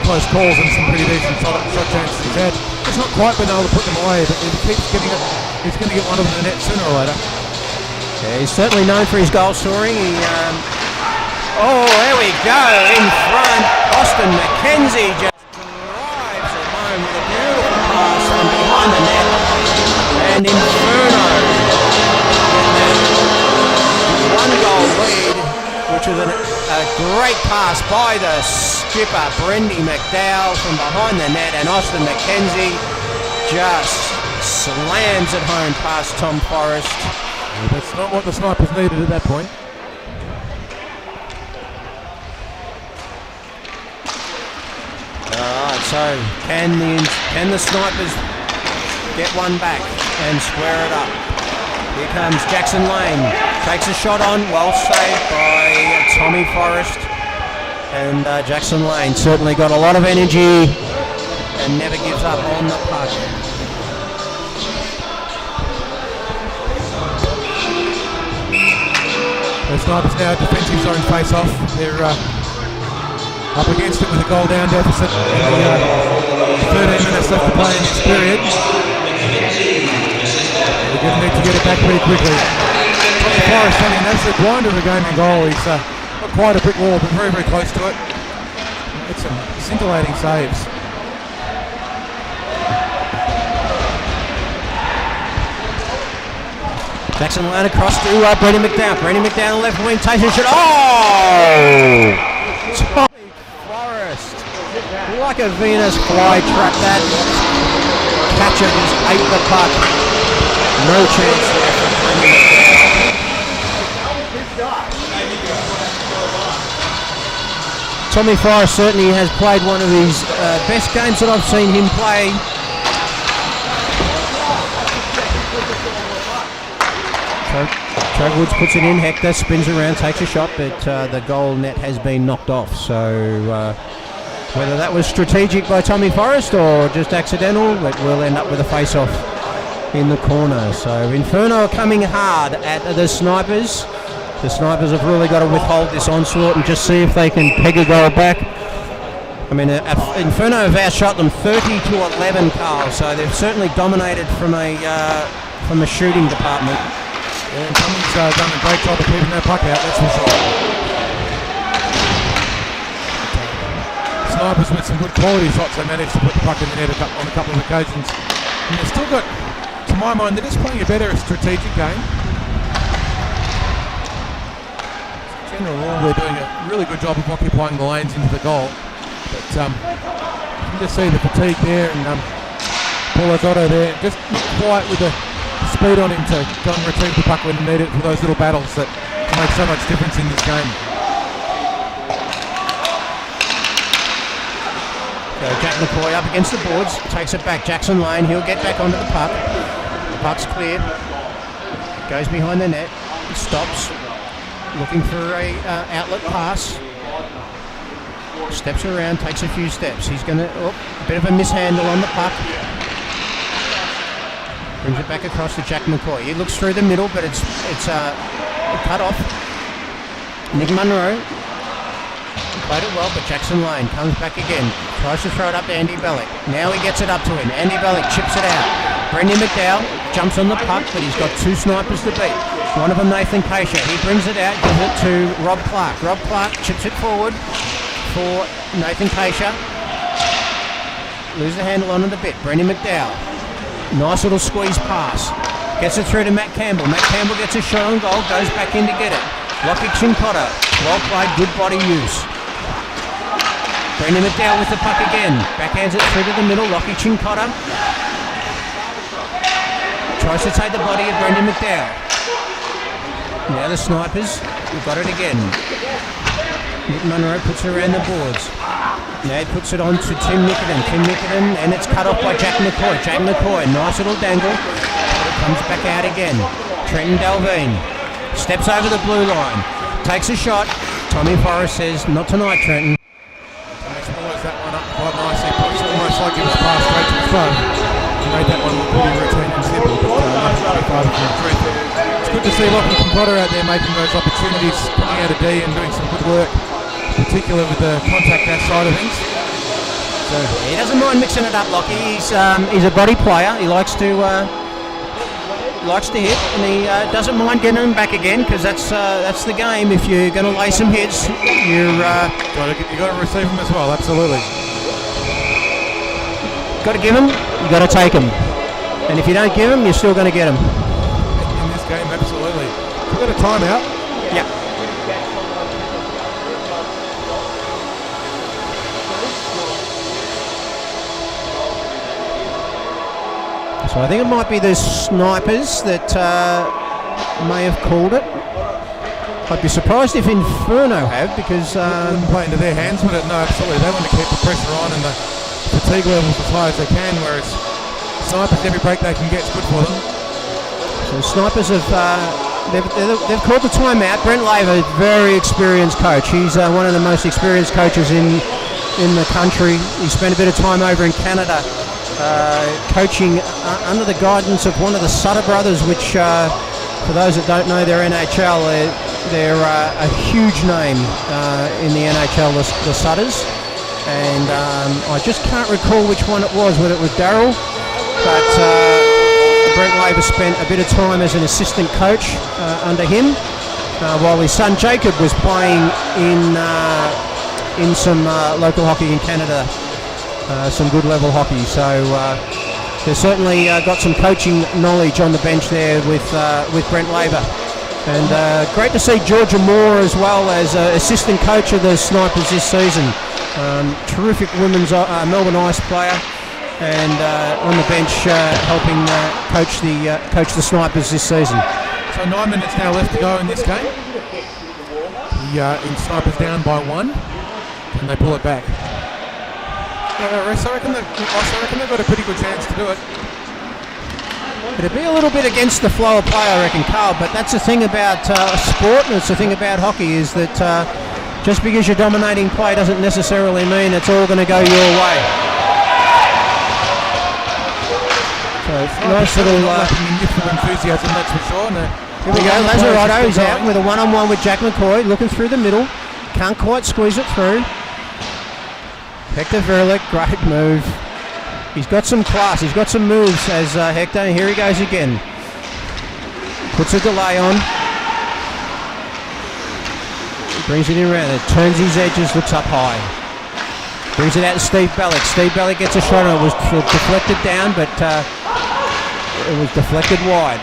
close calls and some pretty decent shot chances he's had. He's not quite been able to put them away, but if he keeps getting it, he's going to get one of them in the net sooner or later.
Yeah, he's certainly known for his goal scoring. Oh, there we go, in front. Austin McKenzie just drives it home with a beautiful pass from behind the net. And Inferno get that 1-goal lead, which which was a great pass by the skipper, Brendy McDowell, from behind the net, and Austin McKenzie just slams it home past Tom Forrest.
That's not what the snipers needed at that point.
Alright, so can the snipers get one back and square it up? Here comes Jackson Lane, takes a shot on, well saved by Tommy Forrest. And Jackson Lane certainly got a lot of energy and never gives up on the puck.
The snipers now defensive zone face-off. They're up against it with a goal down deficit. 13 minutes left to play in this period. They're going to need to get it back pretty quickly. Tommy Forrest having an absolute grinder of a game in goal. He's not quite a brick wall, but very, very close to it. It's some scintillating saves.
Jackson Lane across to Brendan McDowell. Brendan McDowell left wing takes a shot. Oh! Tommy Forrest, like a Venus flytrap, that catcher just ate the puck. No chance there for Brendan McDowell. Tommy Forrest certainly has played one of his best games that I've seen him play. Woods puts it in, Hector spins around, takes a shot, but the goal net has been knocked off. So whether that was strategic by Tommy Forrest or just accidental, but we'll end up with a face-off in the corner. So Inferno are coming hard at the snipers. The snipers have really got to withhold this onslaught and just see if they can peg a goal back. I mean, Inferno have outshot them 30-11, Carl. So they've certainly dominated from a shooting department.
Yeah, and Tommy's done a great job of keeping that puck out, that's for sure. Snipers with some good quality shots, they managed to put the puck in the net on a couple of occasions. And they've still got, to my mind, they're just playing a better strategic game. In general, they're doing a really good job of occupying the lanes into the goal. But you can just see the fatigue there, and Paul Azotto there, just not quite with the speed on him to go and retrieve the puck when needed for those little battles that make so much difference in this game.
So Jack McCoy up against the boards, takes it back. Jackson Lane, he'll get back onto the puck. The puck's cleared, goes behind the net, stops, looking for a outlet pass. Steps around, takes a few steps. He's going to, a bit of a mishandle on the puck. Brings it back across to Jack McCoy. He looks through the middle, but it's cut off. Nick Munro played it well, but Jackson Lane comes back again. Tries to throw it up to Andy Bellick. Now he gets it up to him. Andy Bellick chips it out. Brendan McDowell jumps on the puck, but he's got two snipers to beat. One of them, Nathan Keisha. He brings it out, gives it to Rob Clark. Rob Clark chips it forward for Nathan Keisha. Lose the handle onto the bit. Brendan McDowell. Nice little squeeze pass. Gets it through to Matt Campbell. Matt Campbell gets a shot on goal, goes back in to get it. Lockie Chincotta. Well played, good body use. Brendan McDowell with the puck again. Backhands it through to the middle. Lockie Chincotta tries to take the body of Brendan McDowell. Now the snipers, we've got it again. Nick Munro puts it around the boards. Now he puts it on to Tim Nickerton, and it's cut off by Jack McCoy. Jack McCoy, nice little dangle, but it comes back out again. Trenton Dalveen steps over the blue line, takes a shot. Tommy Forrest says, not tonight, Trenton.
He follows that one up quite nicely. It's almost like it was passed straight to the phone. He made that one look pretty routine and simple, but nothing to be far from the truth. It's good to see Lockie Chincotta out there making those opportunities, coming out of D and doing some good work, particularly with the contact that side of things. So
he doesn't mind mixing it up, Lockie. He's a body player. He likes to hit, and he doesn't mind getting them back again, because that's the game. If you're going to lay some hits, you
got to receive them as well. Absolutely.
Got to give them. You got to take them, and if you don't give them, you're still going to get them.
In this game, absolutely. We've got a timeout.
Yeah. So I think it might be the snipers that may have called it. I'd be surprised if Inferno have, because
wouldn't play into their hands with it. No, absolutely. They want to keep the pressure on and the fatigue levels as high as they can, whereas snipers, every break they can get is good for them.
so snipers have they've called the timeout. Brent Laver, very experienced coach. He's one of the most experienced coaches in the country. He spent a bit of time over in Canada coaching under the guidance of one of the Sutter brothers, which for those that don't know, they're NHL. They're a huge name in the NHL, the Sutters. And I just can't recall which one it was, whether it was Darryl, but Brent Laver spent a bit of time as an assistant coach under him, while his son Jacob was playing in some local hockey in Canada, some good level hockey. So they've certainly got some coaching knowledge on the bench there with Brent Laver. And great to see Georgia Moore as well as assistant coach of the Snipers this season. Terrific women's Melbourne Ice player, and on the bench helping coach the Snipers this season.
So 9 minutes now left to go in this game. The Snipers down by 1, and they pull it back. I reckon they've got a pretty good chance to do it.
It'd be a little bit against the flow of play, I reckon, Carl, but that's the thing about sport, and it's the thing about hockey, is that just because you're dominating play doesn't necessarily mean it's all going to go your way. So it's nice little...
enthusiasm, that's for sure.
Here we go, Lazzarato, he's out with a one-on-one with Jack McCoy, looking through the middle, can't quite squeeze it through. Hector Verlick, great move. He's got some class, he's got some moves as Hector. Here he goes again. Puts a delay on. Brings it in around it, turns his edges, looks up high. Brings it out to Steve Bellick. Steve Bellick gets a shot on it. It was deflected down, but it was deflected wide.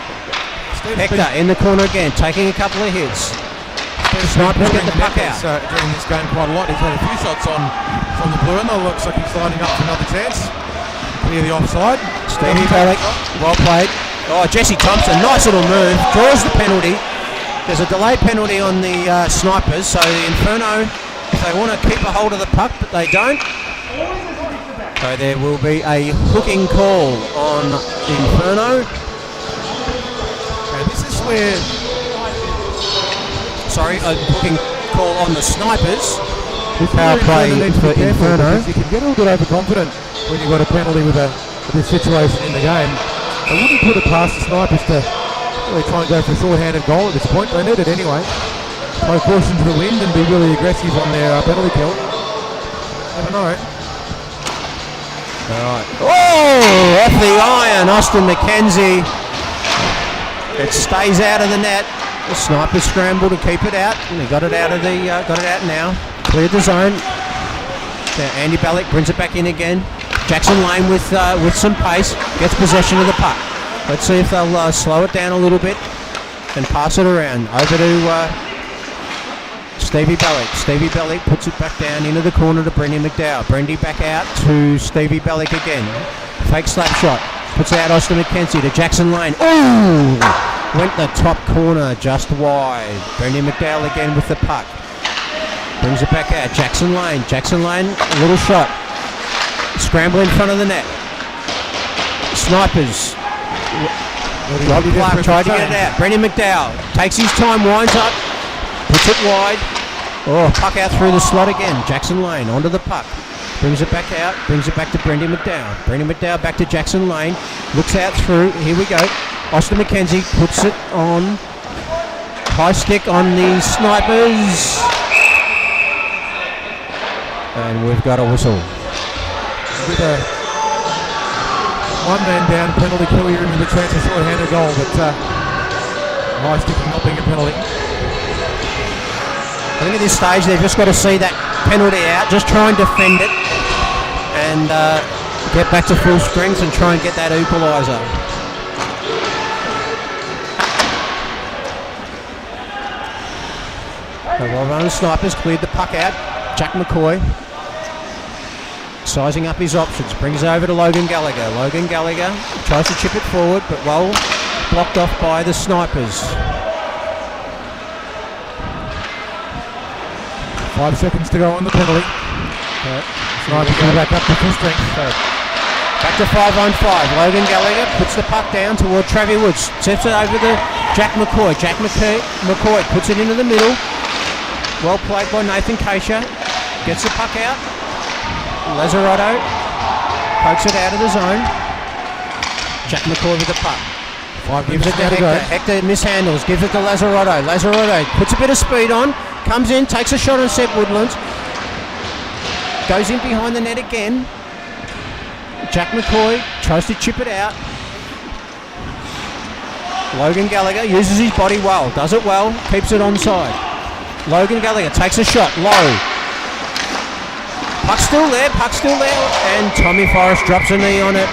Hector in the corner again, taking a couple of hits. Snipers get the puck out.
During this game quite a lot. He's had a few shots on from the blue, and it looks like he's lining up for another chance. Clear the offside.
Stevie Bellick, well played. Oh, Jesse Thompson, nice little move. Draws the penalty. There's a delay penalty on the Snipers, so the Inferno, if they want to keep a hold of the puck, but they don't. So there will be a hooking call on Inferno.
And this is where...
Sorry, a hooking call on the Snipers.
Power play for Inferno. You can get a little bit overconfident when you've got a penalty with this situation in the game. I wouldn't put it past the Snipers to really try and go for a short-handed goal at this point. They need it anyway. Throw caution to the wind and be really aggressive on their penalty kill. Never know.
Alright. Oh, off the iron, Austin McKenzie. It stays out of the net. The Snipers scramble to keep it out, and they got it out now. Cleared the zone. Andy Bellick brings it back in again. Jackson Lane with some pace, gets possession of the puck. Let's see if they'll slow it down a little bit and pass it around. Over to Stevie Bellick. Stevie Bellick puts it back down into the corner to Brendy McDowell. Brendy back out to Stevie Bellick again. Fake slap shot. Puts out Austin McKenzie to Jackson Lane. Ooh! Went the top corner just wide. Brendy McDowell again with the puck. Brings it back out. Jackson Lane. Jackson Lane, a little shot. Scramble in front of the net. Snipers. Rob Clark tried to get it out. Brendan McDowell takes his time, winds up, puts it wide. Oh, puck out through the slot again. Jackson Lane onto the puck. Brings it back out, brings it back to Brendan McDowell. Brendan McDowell back to Jackson Lane. Looks out through. Here we go. Austin McKenzie puts it on. High stick on the Snipers. And we've got a whistle.
With a one-man down penalty kill here with a chance of short-handed goal, but high sticking not being a penalty.
I think at this stage they've just got to see that penalty out, just try and defend it and get back to full strength and try and get that equalizer. So well run, Snipers cleared the puck out. Jack McCoy. sizing up his options, brings it over to Logan Gallagher. Logan Gallagher tries to chip it forward, but well blocked off by the snipers.
5 seconds to go on the penalty. Snipers go back up to full strength.
Back to 5 on 5. Logan Gallagher puts the puck down toward Travie Woods. Tips it over to Jack McCoy. Jack McCoy puts it into the middle. Well played by Nathan Keisha. Gets the puck out. Lazzarotto pokes it out of the zone. Jack McCoy with the puck.
5
Gives it
minutes
to
to go.
Hector mishandles. Gives it to Lazzarotto. Lazzarotto puts a bit of speed on. Comes in, takes a shot on Seb Woodlands. Goes in behind the net again. Jack McCoy tries to chip it out. Logan Gallagher uses his body well. Does it well. Keeps it onside. Logan Gallagher takes a shot. Low. Puck's still there. And Tommy Forrest drops a knee on it.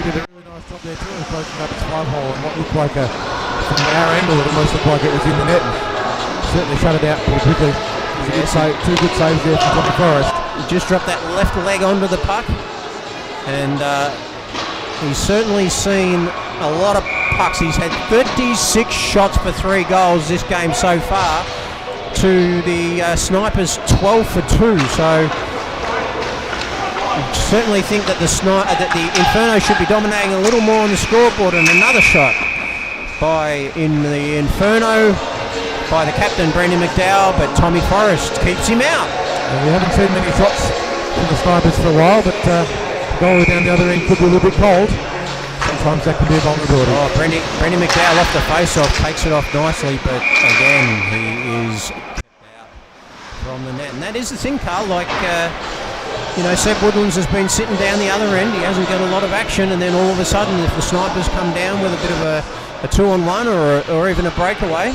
He did a really nice job there too, approaching up his 5-hole, and what looked like from our angle, it almost looked like it was in the net. Certainly shut it out pretty quickly. Two good saves there from Tommy Forrest.
He just dropped that left leg onto the puck, and he's certainly seen a lot of pucks. He's had 36 shots for 3 goals this game so far, to the Snipers 12 for 2. So I certainly think that the Inferno should be dominating a little more on the scoreboard. And another shot in the Inferno by the captain, Brendan McDowell, but Tommy Forrest keeps him out.
And we haven't seen many shots from the Snipers for a while, but the goal down the other end could be a little bit cold. Sometimes that can be a vulnerability.
Oh, Brendan McDowell off the face-off, takes it off nicely, but again, he is kept out from the net. And that is the thing, Carl, Seb Woodlands has been sitting down the other end. He hasn't got a lot of action, and then all of a sudden, if the Snipers come down with a bit of a 2-on-1 or even a breakaway,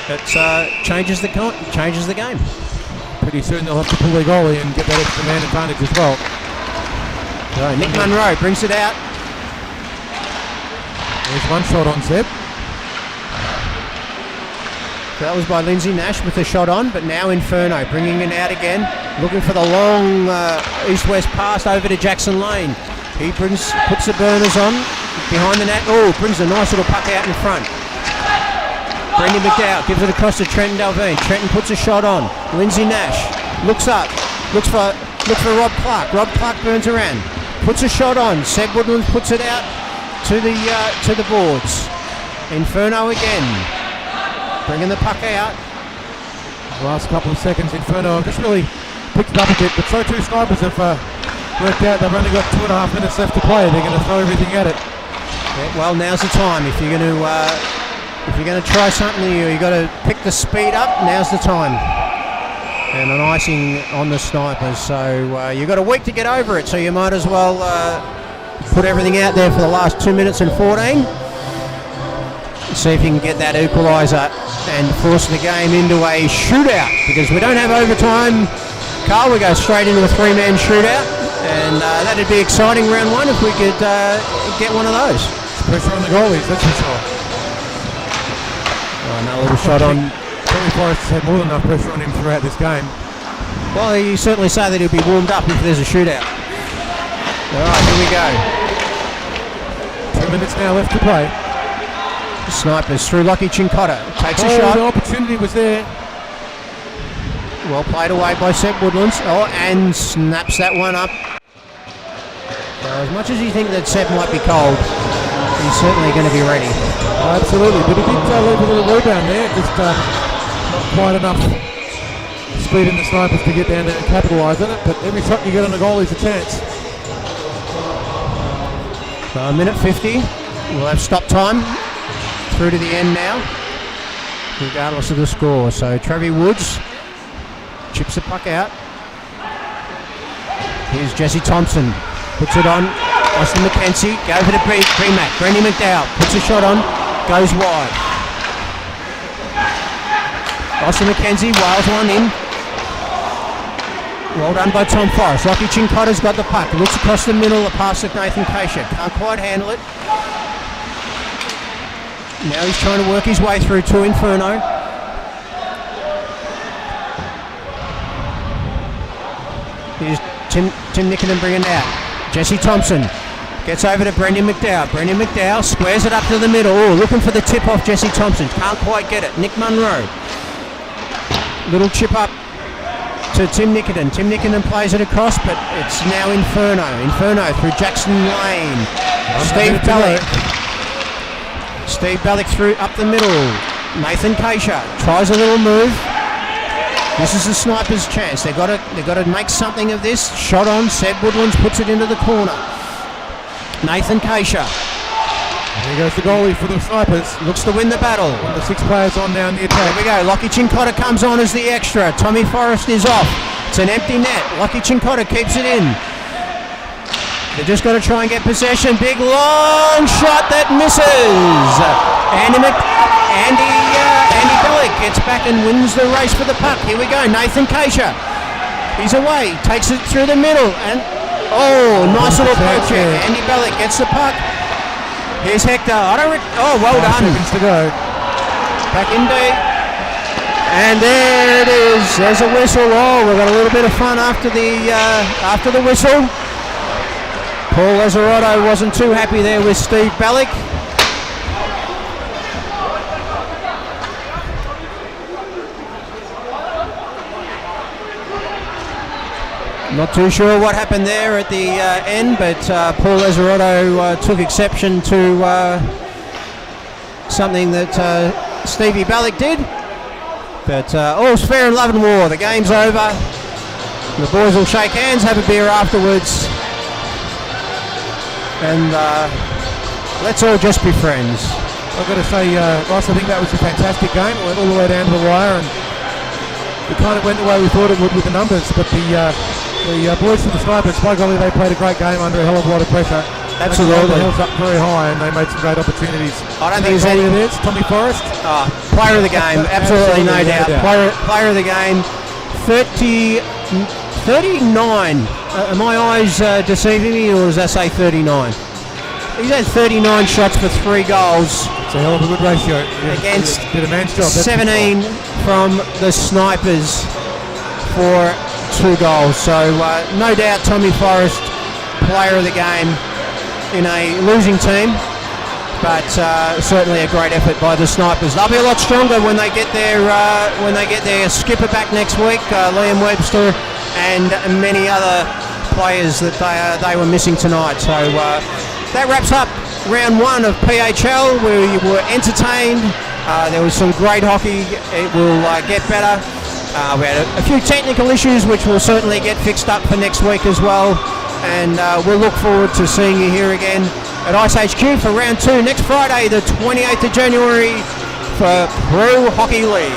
it changes the game.
Pretty soon they'll have to pull their goalie and get that extra man advantage as well.
So Nick Munro brings it out.
There's one shot on Seb.
So that was by Lindsay Nash with the shot on, but now Inferno bringing it out again, looking for the long east-west pass over to Jackson Lane. He puts the burners on behind the net. Oh, brings a nice little puck out in front. Brendan McDowell gives it across to Trenton Delvine. Trenton puts a shot on. Lindsay Nash looks up, looks for Rob Clark. Rob Clark burns around, puts a shot on. Seb Woodlands puts it out to the boards. Inferno again, bringing the puck out.
Last couple of seconds, Inferno have just really picked it up a bit, but so too Snipers have worked out they've only got 2.5 minutes left to play. They're going to throw everything at it.
Yeah, well, now's the time. If you're going to try something, you've got to pick the speed up. Now's the time. And an icing on the Snipers, so you've got a week to get over it. So you might as well put everything out there for the last 2 minutes and 14. See if you can get that equalizer and force the game into a shootout, because we don't have overtime, Carl. We go straight into a 3-man shootout, and that'd be exciting round 1 if we could get one of those.
Pressure on the goalies, that's for sure.
Another little shot on.
Tommy Forrest has had more than enough pressure on him throughout this game.
Well, you certainly say that he'll be warmed up if there's a shootout. All right, here we go.
2 minutes now left to play.
Snipers through Lockie Chincotta. Takes a shot.
The opportunity was there.
Well played away by Seb Woodlands. Oh, and snaps that one up. Now, as much as you think that Seb might be cold, he's certainly going to be ready.
Absolutely, but he did leave a little rebound there. Just not quite enough speed in the Snipers to get down there and capitalise on it. But every shot you get on the goal is a chance.
So a minute 50. We'll have stop time through to the end now, regardless of the score. So Travie Woods chips the puck out. Here's Jesse Thompson. Puts it on. Austin McKenzie. Go over to B-Mac. Brendan McDowell puts a shot on. Goes wide. Austin McKenzie wails one in. Well done by Tom Forrest. Lockie Chincotta's got the puck. Looks across the middle. The pass to Nathan Keisha. Can't quite handle it. Now he's trying to work his way through to Inferno. Here's Tim Nickerton bringing it out. Jesse Thompson gets over to Brendan McDowell. Brendan McDowell squares it up to the middle. Oh, looking for the tip off Jesse Thompson. Can't quite get it. Nick Munro. Little chip up to Tim Nickerton. Tim Nickerton plays it across, but it's now Inferno. Inferno through Jackson Lane. Steve Bellick. Steve Bellick through up the middle. Nathan Keisha tries a little move. This is the Snipers' chance. They've got to make something of this. Shot on. Seb Woodlands puts it into the corner. Nathan Keisha.
There goes the goalie for the Snipers.
Looks to win the battle.
The 6 players on down the attack.
Here we go. Lockie Chincotta comes on as the extra. Tommy Forrest is off. It's an empty net. Lockie Chincotta keeps it in. They're just got to try and get possession. Big long shot that misses. Andy Bellick gets back and wins the race for the puck. Here we go. Nathan Keisha. He's away. Takes it through the middle. And nice little poke check. Andy Bellick gets the puck. Here's Hector. Well done.
Seconds to go.
Back in deep. And there it is. There's a whistle. We've got a little bit of fun after the whistle. Paul Lazzarotto wasn't too happy there with Steve Bellick. Not too sure what happened there at the end, but Paul Lazzarotto took exception to something that Stevie Bellick did. But all's fair in love and war. The game's over. The boys will shake hands, have a beer afterwards. And let's all just be friends.
I've got to say, Ross, I think that was a fantastic game. It went all the way down to the wire, and it kind of went the way we thought it would with the numbers. But the boys from the Snipers, by golly, they played a great game under a hell of a lot of pressure.
Absolutely.
The hills up very high, and they made some great opportunities.
I don't think there's any of this.
Tommy Forrest.
Player of the game, absolutely no doubt. Player of the game, 39. Are my eyes deceiving me, or does that say 39? He's had 39 shots for 3 goals.
It's a hell of a good ratio.
Against
did a man's job.
17 from the Snipers for 2 goals. So no doubt Tommy Forrest, player of the game in a losing team, but certainly a great effort by the Snipers. They'll be a lot stronger when they get their skipper back next week, Liam Webster, and many other players that they were missing tonight. So that wraps up round 1 of PHL. We were entertained. There was some great hockey. It will get better. We had a few technical issues which will certainly get fixed up for next week as well. And we'll look forward to seeing you here again at iceHQ for round 2 next Friday, the 28th of January, for Pro Hockey League.